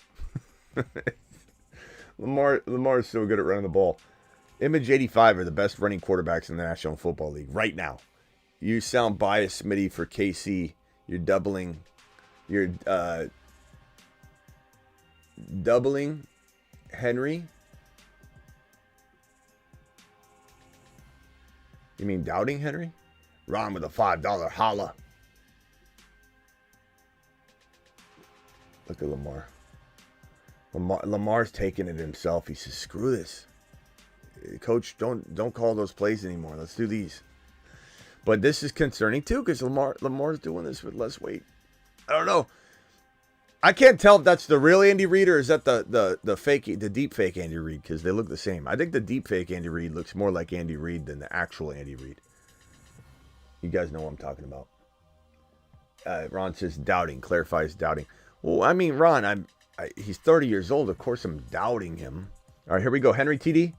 Lamar's so good at running the ball. Image 85 are the best running quarterbacks in the National Football League right now. You sound biased, Smitty, for KC. You're doubling Henry. You mean doubting Henry? Ron with a $5 holla. Look at Lamar. Lamar's taking it himself. He says, screw this. Coach, don't call those plays anymore. Let's do these. But this is concerning too, because Lamar's doing this with less weight. I don't know. I can't tell if that's the real Andy Reid or is that the fake, the deep fake Andy Reid, because they look the same. I think the deep fake Andy Reid looks more like Andy Reid than the actual Andy Reid. You guys know what I'm talking about. Ron says doubting, clarifies doubting. Well, I mean, Ron, he's 30 years old. Of course, I'm doubting him. All right, here we go. Henry TD.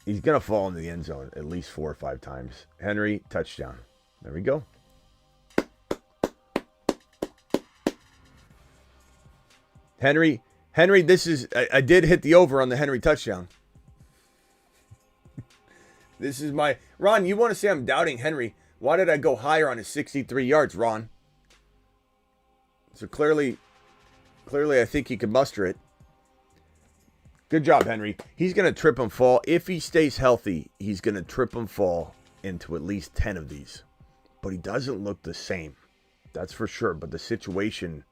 He's going to fall into the end zone at least 4 or 5 times. Henry, touchdown. There we go. Henry, this is... I did hit the over on the Henry touchdown. This is my... Ron, you want to say I'm doubting Henry. Why did I go higher on his 63 yards, Ron? So clearly I think he can muster it. Good job, Henry. He's going to trip and fall. If he stays healthy, he's going to trip and fall into at least 10 of these. But he doesn't look the same. That's for sure. But the situation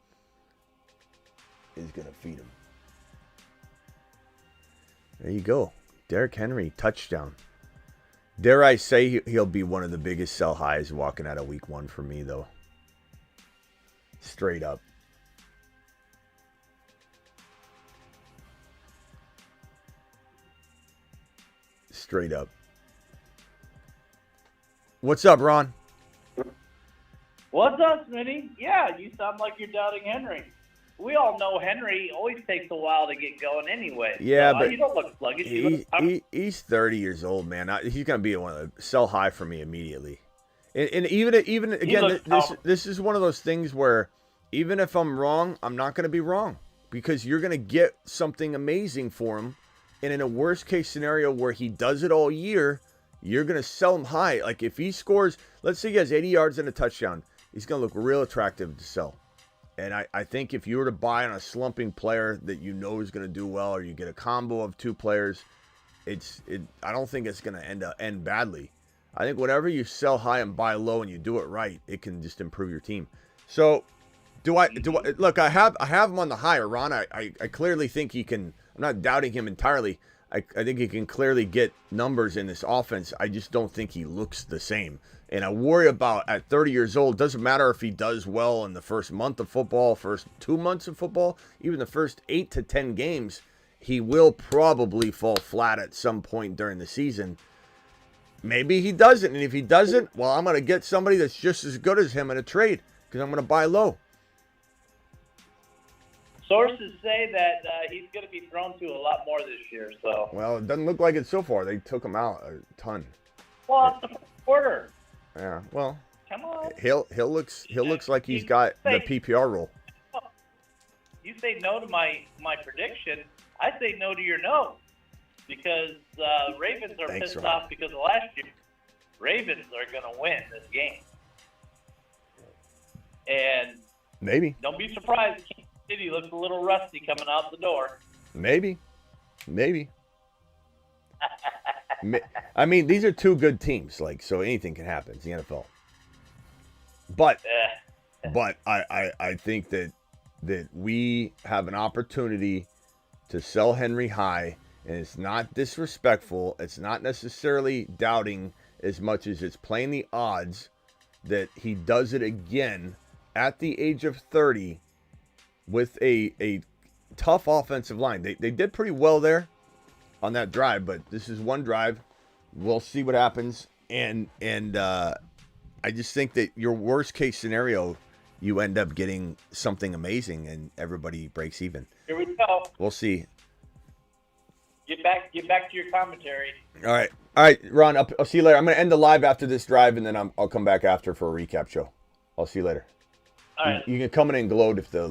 is going to feed him. There you go. Derrick Henry, touchdown. Dare I say he'll be one of the biggest sell highs walking out of week 1 for me, though. Straight up. Straight up. What's up, Ron? What's up, Smitty? Yeah, you sound like you're doubting Henry. We all know Henry always takes a while to get going anyway. Yeah, so, but you don't look sluggish. He's 30 years old, man. He's going to be one of the sell high for me immediately. And even again, this is one of those things where even if I'm wrong, I'm not going to be wrong because you're going to get something amazing for him. And in a worst case scenario where he does it all year, you're going to sell him high. Like if he scores, let's say he has 80 yards and a touchdown, he's going to look real attractive to sell. And I think if you were to buy on a slumping player that you know is going to do well, or you get a combo of 2 players, I don't think it's going to end badly. I think whenever you sell high and buy low and you do it right, it can just improve your team. So do I look, I have him on the higher, Ron. I clearly think he can. I'm not doubting him entirely. I think he can clearly get numbers in this offense. I just don't think he looks the same. And I worry about at 30 years old, doesn't matter if he does well in the first month of football, first 2 months of football, even the first 8 to 10 games, he will probably fall flat at some point during the season. Maybe he doesn't. And if he doesn't, well, I'm going to get somebody that's just as good as him in a trade because I'm going to buy low. Sources say that he's going to be thrown to a lot more this year. So. Well, it doesn't look like it so far. They took him out a ton. Well, it's the first quarter. Yeah, well, come on. He looks like he's got the PPR role. You say no to my prediction. I say no to your no because Ravens are pissed off because of last year. Ravens are going to win this game, and maybe don't be surprised. Kansas City looks a little rusty coming out the door. Maybe. I mean, these are 2 good teams, so anything can happen. It's the NFL. But I think that we have an opportunity to sell Henry high, and it's not disrespectful. It's not necessarily doubting as much as it's playing the odds that he does it again at the age of 30 with a tough offensive line. They did pretty well there on that drive, but this is one drive. We'll see what happens. And I just think that your worst case scenario, you end up getting something amazing and everybody breaks even. Here we go. We'll see. Get back to your commentary. All right, Ron. I'll see you later. I'm going to end the live after this drive, and then I'll come back after for a recap show. I'll see you later. All right. You can come in and gloat if the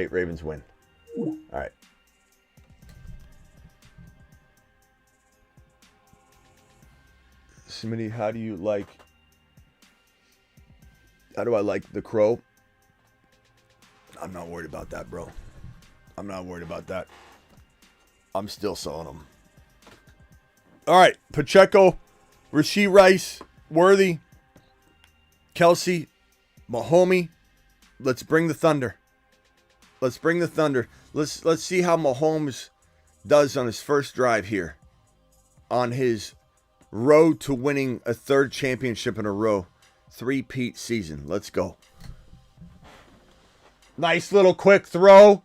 Ravens win. All right. Smitty, how do I like the Crow? I'm not worried about that, bro. I'm not worried about that. I'm still selling them. All right, Pacheco, Rashee Rice, Worthy, Kelsey, Mahomey. Let's bring the thunder. Let's see how Mahomes does on his first drive here. On his road to winning a 3rd championship in a row. 3-peat season. Let's go. Nice little quick throw.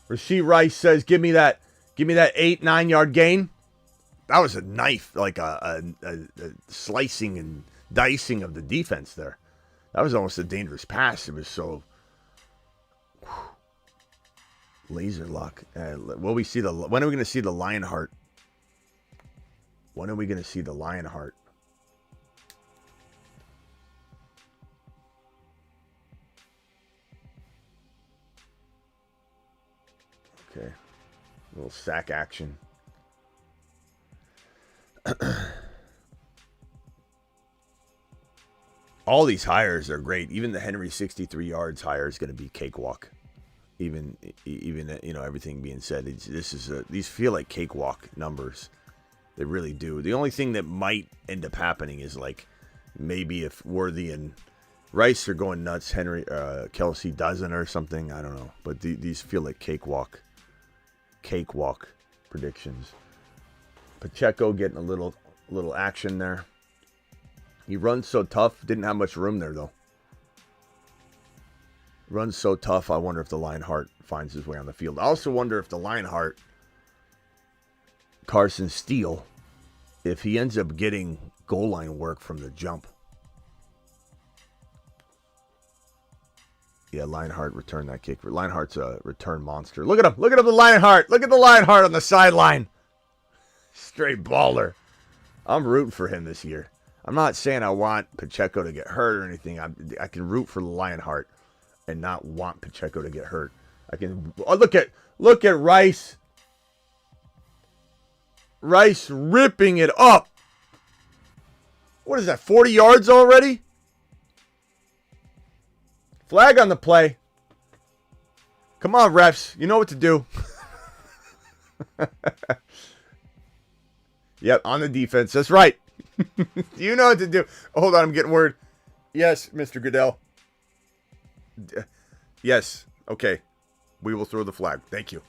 Rashee Rice says, give me that 8-9 yard gain. That was a knife, like a slicing and dicing of the defense there. That was almost a dangerous pass. It was so laser lock. When are we going to see the Lionheart? When are we going to see the Lionheart? Okay. A little sack action. All these hires are great. Even the Henry 63 yards hire is going to be cakewalk. Even everything being said, these feel like cakewalk numbers. They really do. The only thing that might end up happening is maybe if Worthy and Rice are going nuts. Kelsey doesn't or something. I don't know. But these feel like cakewalk predictions. Pacheco getting a little action there. He runs so tough. Didn't have much room there, though. Runs so tough, I wonder if the Lionheart finds his way on the field. I also wonder if the Lionheart, Carson Steele, if he ends up getting goal line work from the jump. Yeah, Lionheart returned that kick. Lionheart's a return monster. Look at him. Look at him, the Lionheart. Look at the Lionheart on the sideline. Straight baller. I'm rooting for him this year. I'm not saying I want Pacheco to get hurt or anything. I can root for the Lionheart and not want Pacheco to get hurt. I can look at Rice. Rice ripping it up. What is that? 40 yards already? Flag on the play. Come on, refs. You know what to do. Yep, on the defense. That's right. You know what to do. Oh, hold on, I'm getting word. Yes, Mr. Goodell. Yes. Okay. We will throw the flag. Thank you.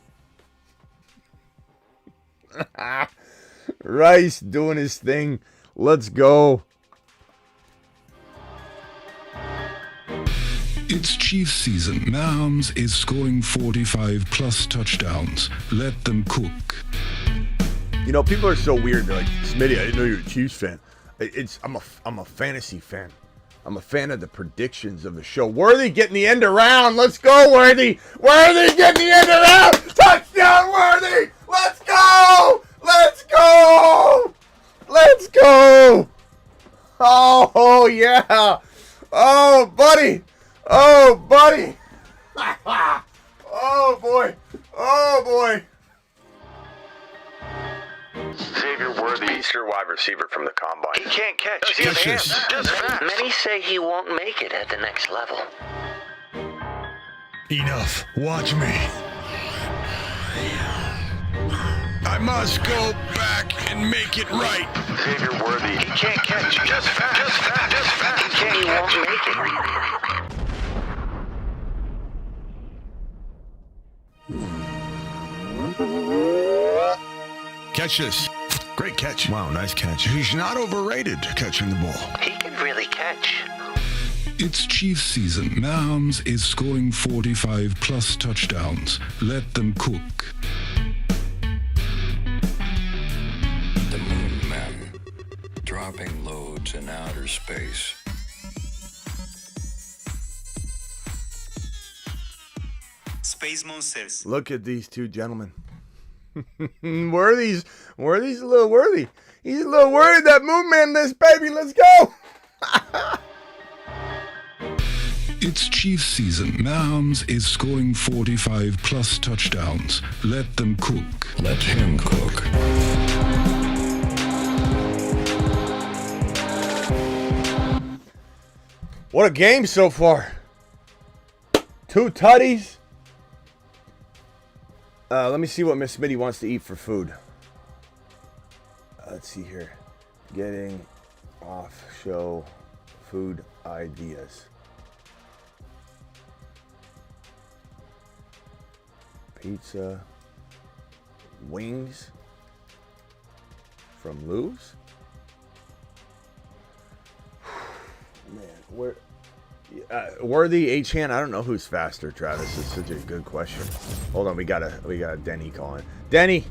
Rice doing his thing. Let's go. It's Chiefs season. Mahomes is scoring 45-plus touchdowns. Let them cook. You know, people are so weird. They're like, Smitty, I didn't know you were a Chiefs fan. I'm a fantasy fan. I'm a fan of the predictions of the show. Worthy getting the end around. Let's go, Worthy. Worthy getting the end around. Touchdown, Worthy. Let's go. Let's go. Let's go. Oh yeah. Oh, buddy. Oh, buddy. Oh, boy. Oh, boy. Xavier Worthy, your wide receiver from the combine. He can't catch. He has hands. Many say he won't make it at the next level. Enough. Watch me. I must go back and make it right. Xavier Worthy. He can't catch. Just fast. He won't make it. Catch this. Great catch. Wow, nice catch. He's not overrated catching the ball. He can really catch. It's Chiefs season. Mahomes is scoring 45-plus touchdowns. Let them cook. The Moon Men, dropping loads in outer space. Space Monsters. Look at these two gentlemen. Worthy's a little worthy. He's a little worried that Moon Man list, baby. Let's go. It's Chiefs season. Mahomes is scoring 45-plus touchdowns. Let them cook. Let him cook. What a game so far. 2 tutties. Let me see what Miss Smitty wants to eat for food. Let's see here. Getting off show food ideas. Pizza. Wings. From Lou's? Man, where... Worthy, H-Hand, I don't know who's faster, Travis. It's such a good question. Hold on, we got a Denny calling. Denny,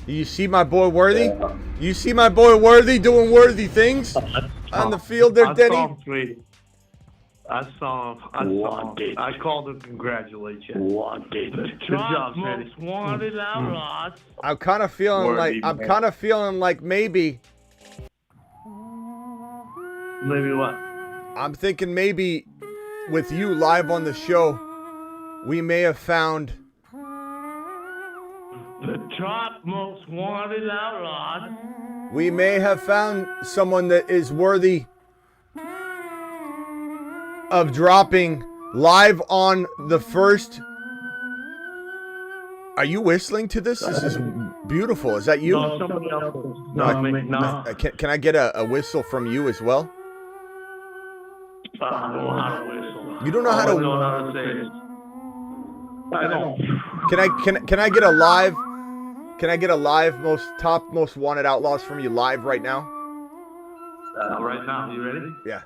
do you see my boy Worthy? You see my boy Worthy doing worthy things on the field there, Denny? I saw him. I called him, congratulate you. Good job, Smitty. I'm kind of feeling like maybe. Maybe what? I'm thinking maybe with you live on the show, we may have found the top most wanted outlaw. We may have found someone that is worthy of dropping live on the first. Are you whistling to this? This is beautiful. Is that you? No, somebody else. No. Can I get a whistle from you as well? I don't know how to whistle. You don't know how to. I don't know how to say it. I don't. Can I get a live? Can I get a live most wanted outlaws from you live right now? Right now, you ready? Yeah.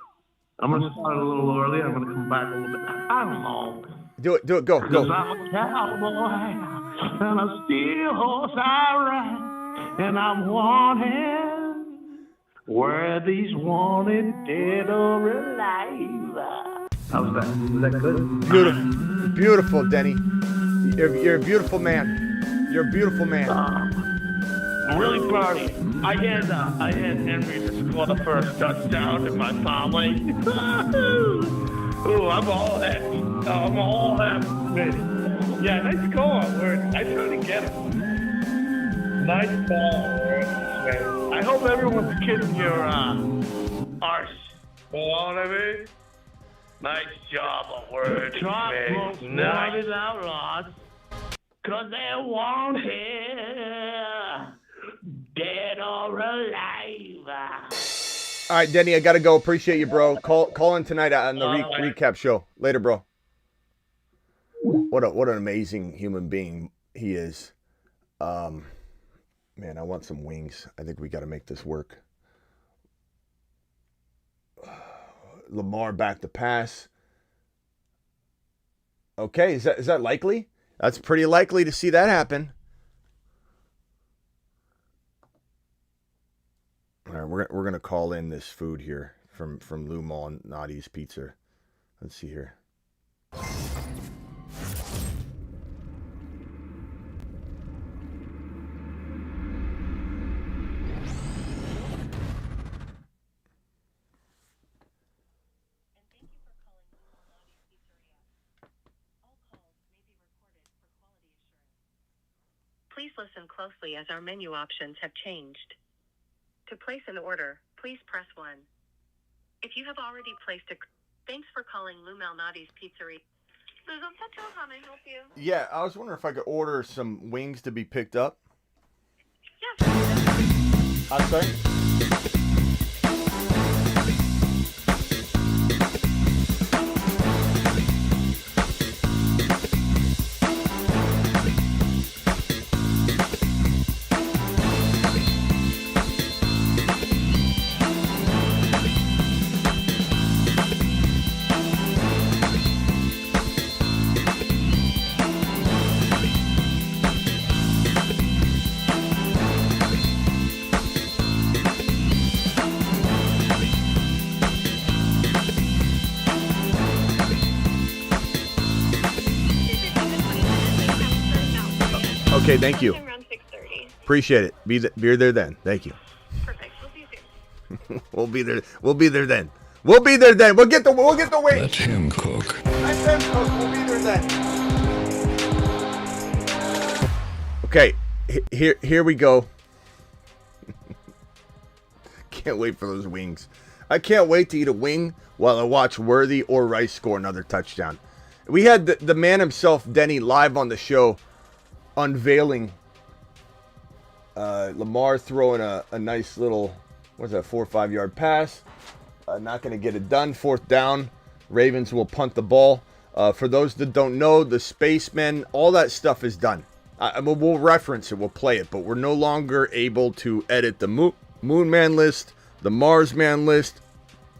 I'm gonna start a little early. I'm gonna come back a little bit. I don't know. Do it. Go. Cause I'm a cowboy and a steel horse I ride, and I'm wanted where these wanted dead or alive. How's that? Was that good? Beautiful, Denny. You're a beautiful man. You're a beautiful man. I'm really proud of you. I had Henry to score the first touchdown in my family. Ooh, I'm all happy. I'm all happy. Yeah, nice score. I tried to get it. Nice ball. I hope everyone's kidding your arse. You know what I mean? Nice job of words, man. Nice outlaws. Cause they want here, dead or alive. All right, Denny, I gotta go. Appreciate you, bro. Call in tonight on the recap show. Later, bro. What an amazing human being he is. Man, I want some wings. I think we got to make this work. Lamar back to pass. Okay, is that likely? That's pretty likely to see that happen. All right, we're gonna call in this food here from Lou Malnati's Pizza. Let's see here. Please listen closely as our menu options have changed. To place an order, please press 1. If you have already placed a... Thanks for calling Lou Malnati's Pizzeria. How may I help you? Yeah, I was wondering if I could order some wings to be picked up. Yes. I'm sorry? Okay, thank you. Around 6:30. Appreciate it. Be there then. Thank you. Perfect. We'll see you soon. We'll be there. We'll be there then. We'll be there then. We'll get the wings. Let him cook. Let him cook. We'll be there then. Okay, here we go. Can't wait for those wings. I can't wait to eat a wing while I watch Worthy or Rice score another touchdown. We had the man himself, Denny, live on the show, unveiling Lamar throwing a nice little, 4 or 5 yard pass. Not going to get it done. 4th down. Ravens will punt the ball. For those that don't know, the spacemen, all that stuff is done. We'll reference it. We'll play it. But we're no longer able to edit the Moon Man list, the Mars Man list,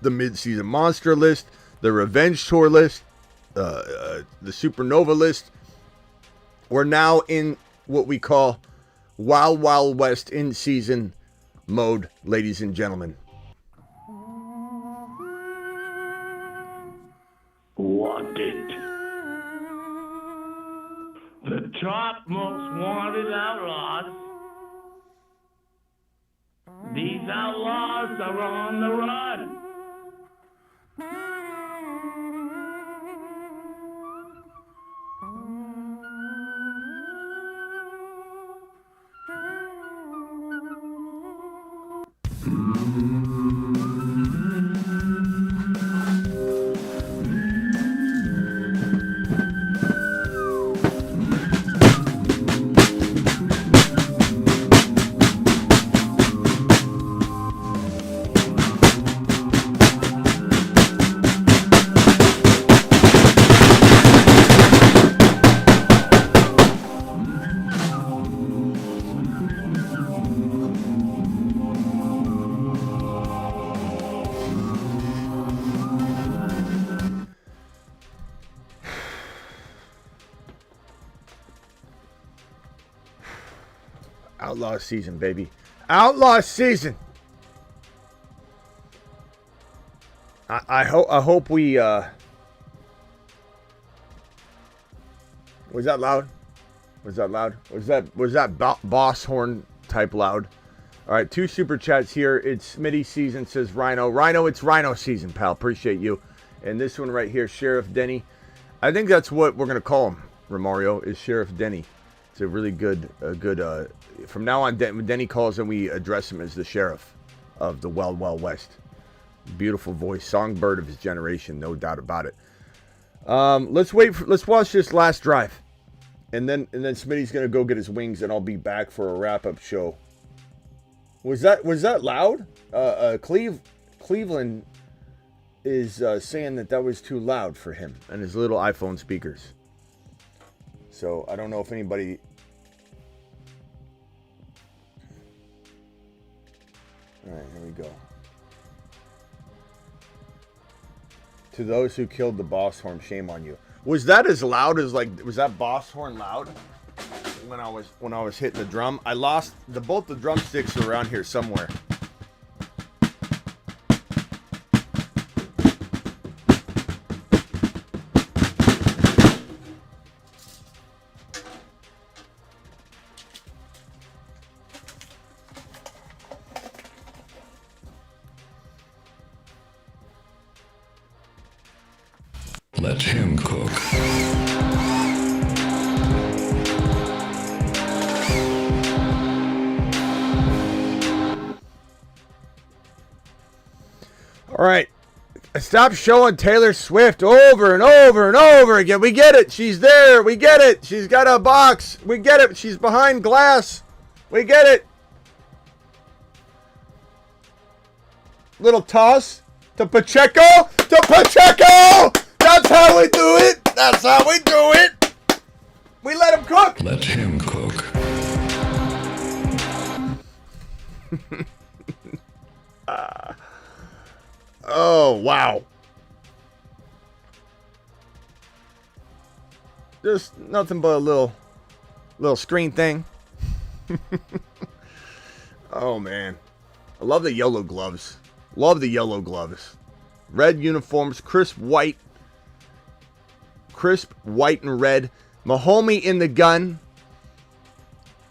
the Midseason Monster list, the Revenge Tour list, the Supernova list. We're now in what we call Wild Wild West in-season mode, ladies and gentlemen. Wanted. The top most wanted outlaws. These outlaws are on the run. Outlaw season, baby. Outlaw season. I hope we was that loud? Was that loud? Was that boss horn type loud? All right, 2 super chats here. It's Smitty season, says Rhino. Rhino, it's Rhino season, pal. Appreciate you. And this one right here, Sheriff Denny. I think that's what we're gonna call him, Romario, is Sheriff Denny. It's a really good, from now on, when Denny calls him, we address him as the sheriff of the Wild Wild West. Beautiful voice, songbird of his generation, no doubt about it. Let's watch this last drive, and then Smitty's gonna go get his wings, and I'll be back for a wrap-up show. Was that loud? Cleveland is saying that was too loud for him and his little iPhone speakers. So I don't know if anybody. All right, here we go. To those who killed the boss horn, shame on you. Was that as loud as was that boss horn loud? When I was hitting the drum, I lost both the drumsticks are around here somewhere. Let him cook. All right. Stop showing Taylor Swift over and over and over again. We get it. She's there. We get it. She's got a box. We get it. She's behind glass. We get it. Little toss to Pacheco. To Pacheco. That's how we do it. That's how we do it. We let him cook. Let him cook. Oh, wow. Just nothing but a little screen thing. Oh, man. I love the yellow gloves. Love the yellow gloves. Red uniforms, crisp white and red. Mahomie in the gun.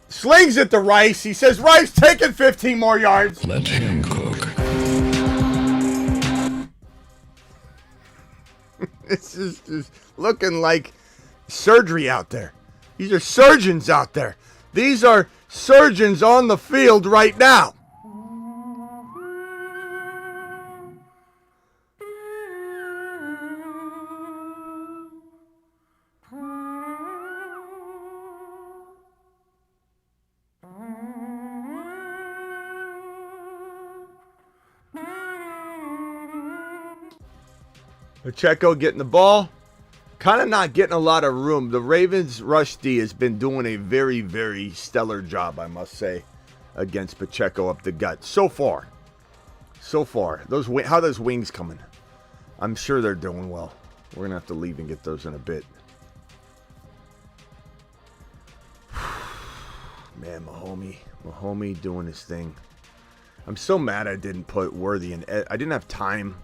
Slings it to Rice. He says, Rice taking 15 more yards. Let him cook. It's just looking like surgery out there. These are surgeons out there. These are surgeons on the field right now. Pacheco getting the ball. Kind of not getting a lot of room. The Ravens' rush D has been doing a very, very stellar job, I must say, against Pacheco up the gut. So far. How are those wings coming? I'm sure they're doing well. We're going to have to leave and get those in a bit. Man, Mahomie doing his thing. I'm so mad I didn't put Worthy in. I didn't have time.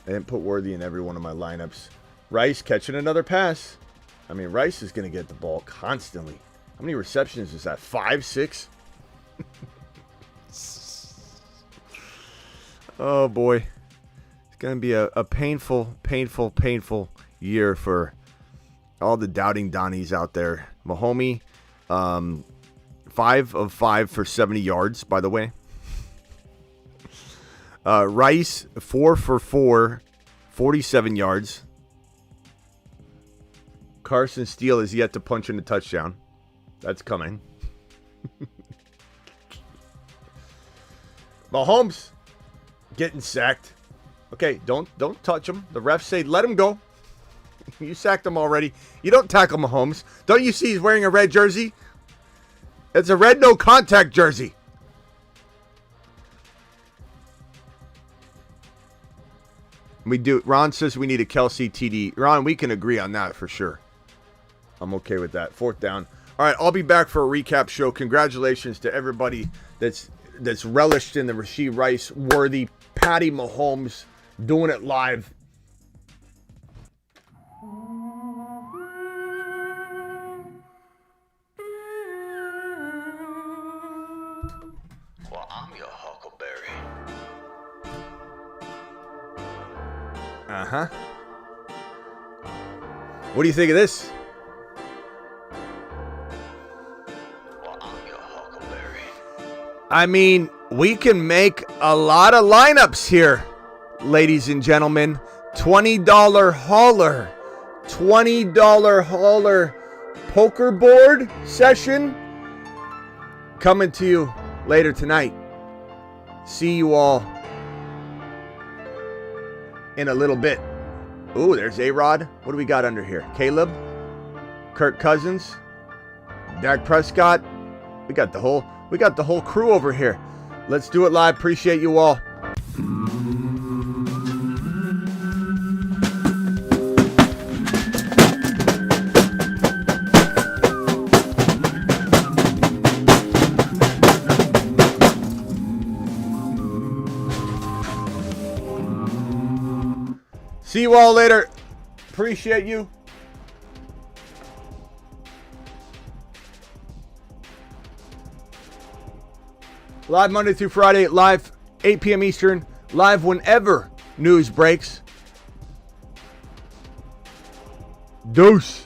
I didn't put Worthy in every one of my lineups. Rice catching another pass. I mean, Rice is going to get the ball constantly. How many receptions is that? 5, 6? Oh, boy. It's going to be a painful year for all the doubting Donnies out there. Mahomie, 5 of 5 for 70 yards, by the way. Rice, 4 for 4, 47 yards. Carson Steele is yet to punch in a touchdown. That's coming. Mahomes getting sacked. Okay, don't touch him. The refs say let him go. You sacked him already. You don't tackle Mahomes. Don't you see he's wearing a red jersey? It's a red no contact jersey. We do. Ron says we need a Kelsey TD. Ron, we can agree on that for sure. I'm okay with that. 4th down. All right, I'll be back for a recap show. Congratulations to everybody that's relished in the Rashee Rice worthy Patty Mahomes doing it live. Well, I'm your huckleberry. Uh-huh. What do you think of this? Well, I'm your huckleberry. I mean, we can make a lot of lineups here, ladies and gentlemen. $20 hauler. $20 hauler poker board session coming to you later tonight. See you all in a little bit. Ooh, there's A-Rod. What do we got under here? Caleb, Kirk Cousins, Dak Prescott. We got the whole crew over here. Let's do it live. Appreciate you all. See you all later. Appreciate you. Live Monday through Friday, live 8 p.m. Eastern, live whenever news breaks. Deuce.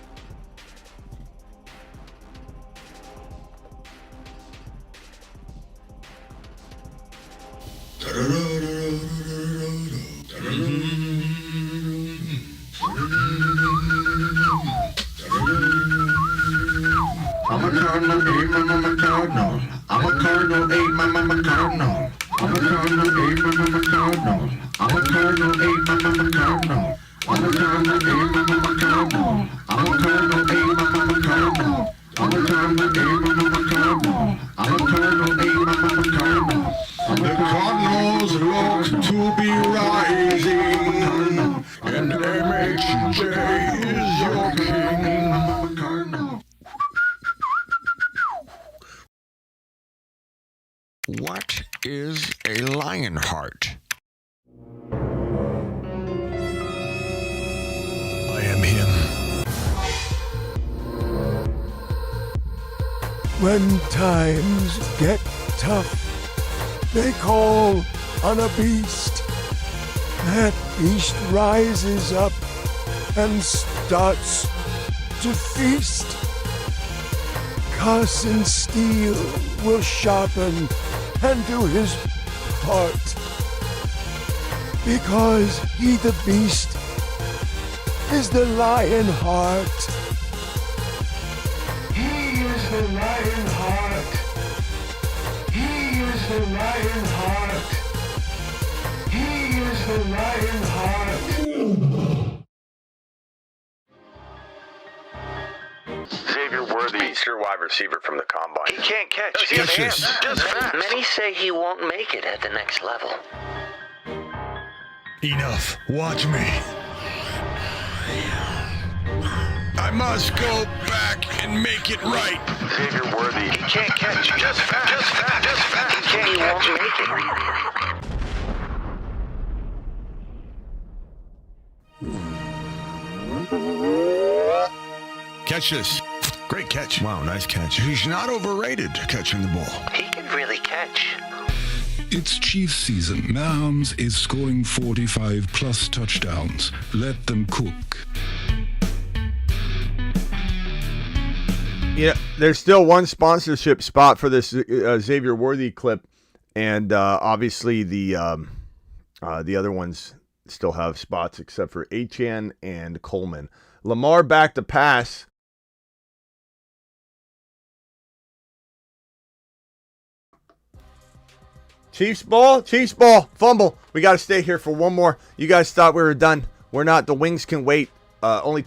I'm a cardinal, hey, mama, cardinal. I'm a cardinal, hey, mama, cardinal. I'm a cardinal, hey, mama, cardinal. I'm a cardinal, hey, mama, cardinal. I'm a cardinal, hey, mama, cardinal. I'm a cardinal, hey, mama, cardinal. I'm a cardinal, hey, mama, cardinal. I'm a cardinal, hey, mama, cardinal. The Cardinals look to be rising, and MHJ is your king. What is a lion heart? I am him. When times get tough, they call on a beast. That beast rises up and starts to feast. Carson Steele will sharpen and do his part, because he, the beast, is the lion heart. He is the lion heart. He is the lion heart. He is the lion heart. Xavier Worthy, your wide receiver from the combine. He can't catch. He has hands. Just fast. Many say he won't make it at the next level. Enough. Watch me. I must go back and make it right. Xavier Worthy, he can't catch. Just fast. He won't make it. Catch this. Great catch. Wow, nice catch. He's not overrated catching the ball. He can really catch. It's Chiefs season. Mahomes is scoring 45-plus touchdowns. Let them cook. Yeah, there's still one sponsorship spot for this Xavier Worthy clip, and obviously the other ones still have spots except for Achane and Coleman. Lamar back to pass. Chiefs ball, fumble. We got to stay here for one more. You guys thought we were done. We're not. The wings can wait. Only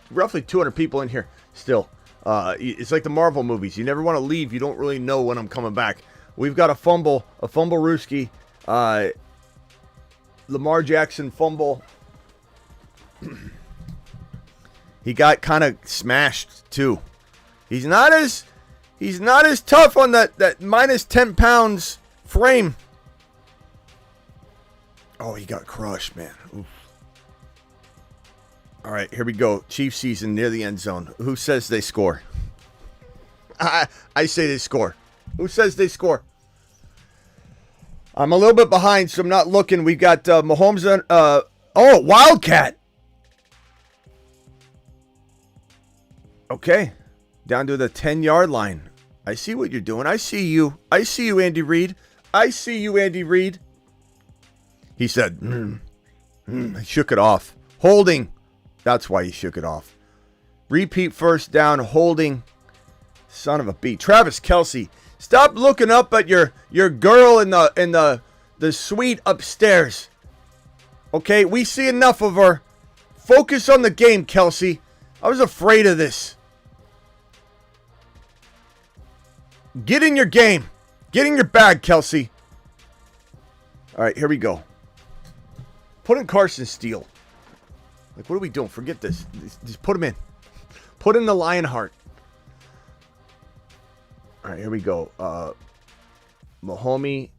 roughly 200 people in here still. It's like the Marvel movies. You never want to leave. You don't really know when I'm coming back. We've got a fumble Rooski. Lamar Jackson fumble. He got kind of smashed too. He's not as tough on that minus 10 pounds frame. Oh, he got crushed, man. Oof. All right, here we go. Chiefs season near the end zone. Who says they score? I say they score. Who says they score? I'm a little bit behind, so I'm not looking. We got Mahomes on. Wildcat. Okay. Down to the 10-yard line. I see what you're doing. I see you. I see you, Andy Reid. I see you, Andy Reid. He said, he shook it off. Holding. That's why he shook it off. Repeat first down, holding. Son of a B. Travis Kelce, stop looking up at your girl in the suite upstairs. Okay, we see enough of her. Focus on the game, Kelce. I was afraid of this. Get in your game. Get in your bag, Kelce. All right, here we go. Put in Carson Steele. Like, what are we doing? Forget this. Just put him in. Put in the Lionheart. All right, here we go. Mahomie.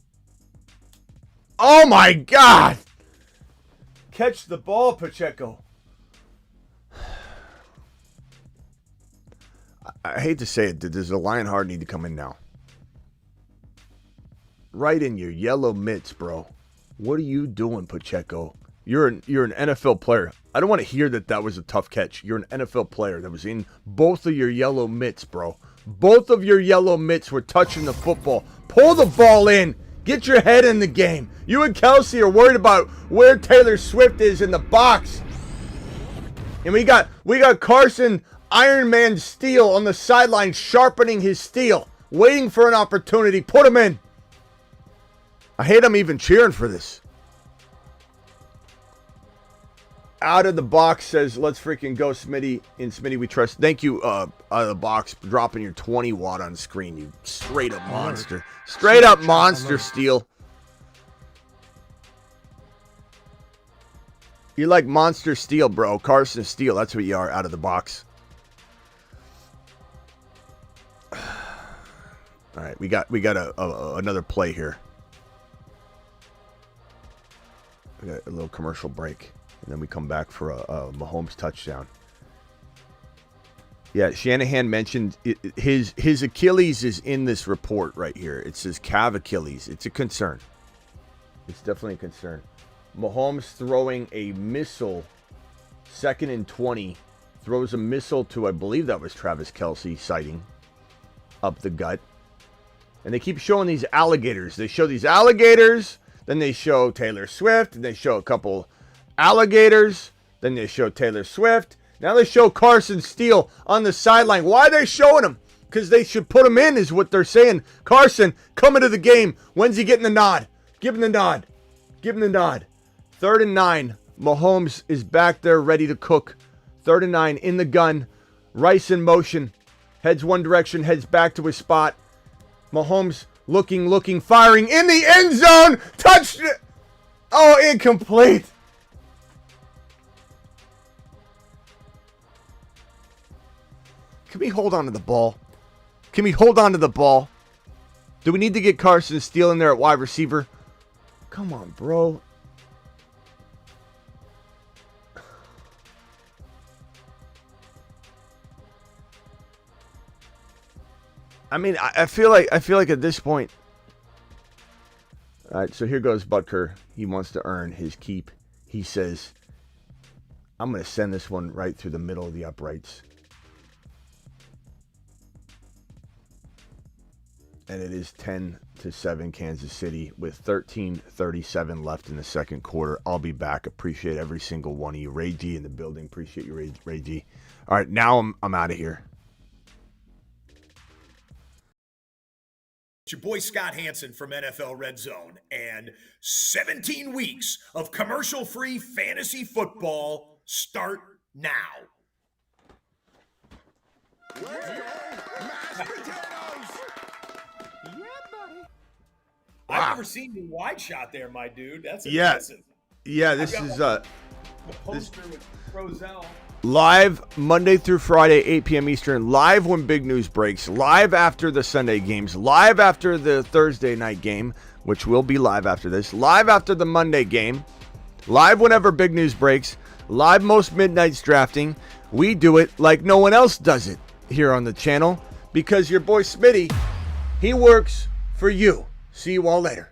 Oh, my God. Catch the ball, Pacheco. I hate to say it. Does the Lionheart need to come in now? Right in your yellow mitts, bro. What are you doing, Pacheco? You're an NFL player. I don't want to hear that was a tough catch. You're an NFL player that was in both of your yellow mitts, bro. Both of your yellow mitts were touching the football. Pull the ball in. Get your head in the game. You and Kelce are worried about where Taylor Swift is in the box. And we got Carson Iron Man Steele on the sideline sharpening his steel, waiting for an opportunity. Put him in. I hate I'm even cheering for this. Out of the box says, let's freaking go, Smitty. In Smitty we trust. Thank you, out of the box, dropping your 20 watt on screen, you straight up monster. Straight up monster, Steel. You're like Monster Steel, bro. Carson Steele, that's what you are out of the box. All right, we got another play here. We got a little commercial break. And then we come back for a Mahomes touchdown. Yeah, Shanahan mentioned his Achilles is in this report right here. It says calf Achilles. It's a concern. It's definitely a concern. Mahomes throwing a missile, 2nd and 20. Throws a missile to, I believe that was Travis Kelce, sighting up the gut. And they keep showing these alligators. They show these alligators. Then they show Taylor Swift. And they show a couple alligators, then they show Taylor Swift. Now they show Carson Steele on the sideline. Why are they showing him? Because they should put him in, is what they're saying. Carson, coming to the game. When's he getting the nod? Give him the nod. Give him the nod. 3rd and 9. Mahomes is back there ready to cook. 3rd and 9 in the gun. Rice in motion. Heads one direction, heads back to his spot. Mahomes looking, firing in the end zone. Touched it. Oh, incomplete. Can we hold on to the ball? Can we hold on to the ball? Do we need to get Carson Steele in there at wide receiver? Come on, bro. I mean, I feel like at this point. All right, so here goes Butker. He wants to earn his keep. He says, I'm going to send this one right through the middle of the uprights. And it is 10-7 Kansas City with 13:37 left in the second quarter. I'll be back. Appreciate every single one of you. Ray G in the building. Appreciate you, Ray G. All right, now I'm out of here. It's your boy Scott Hansen from NFL Red Zone, and 17 weeks of commercial-free fantasy football start now. Let's go, mashed potatoes! I've never seen you wide shot there, my dude. That's Yeah. impressive. Yeah, this is The poster with Roselle. Live Monday through Friday, 8 p.m. Eastern. Live when big news breaks. Live after the Sunday games. Live after the Thursday night game, which will be live after this. Live after the Monday game. Live whenever big news breaks. Live most midnights drafting. We do it like no one else does it here on the channel because your boy Smitty, he works for you. See you all later.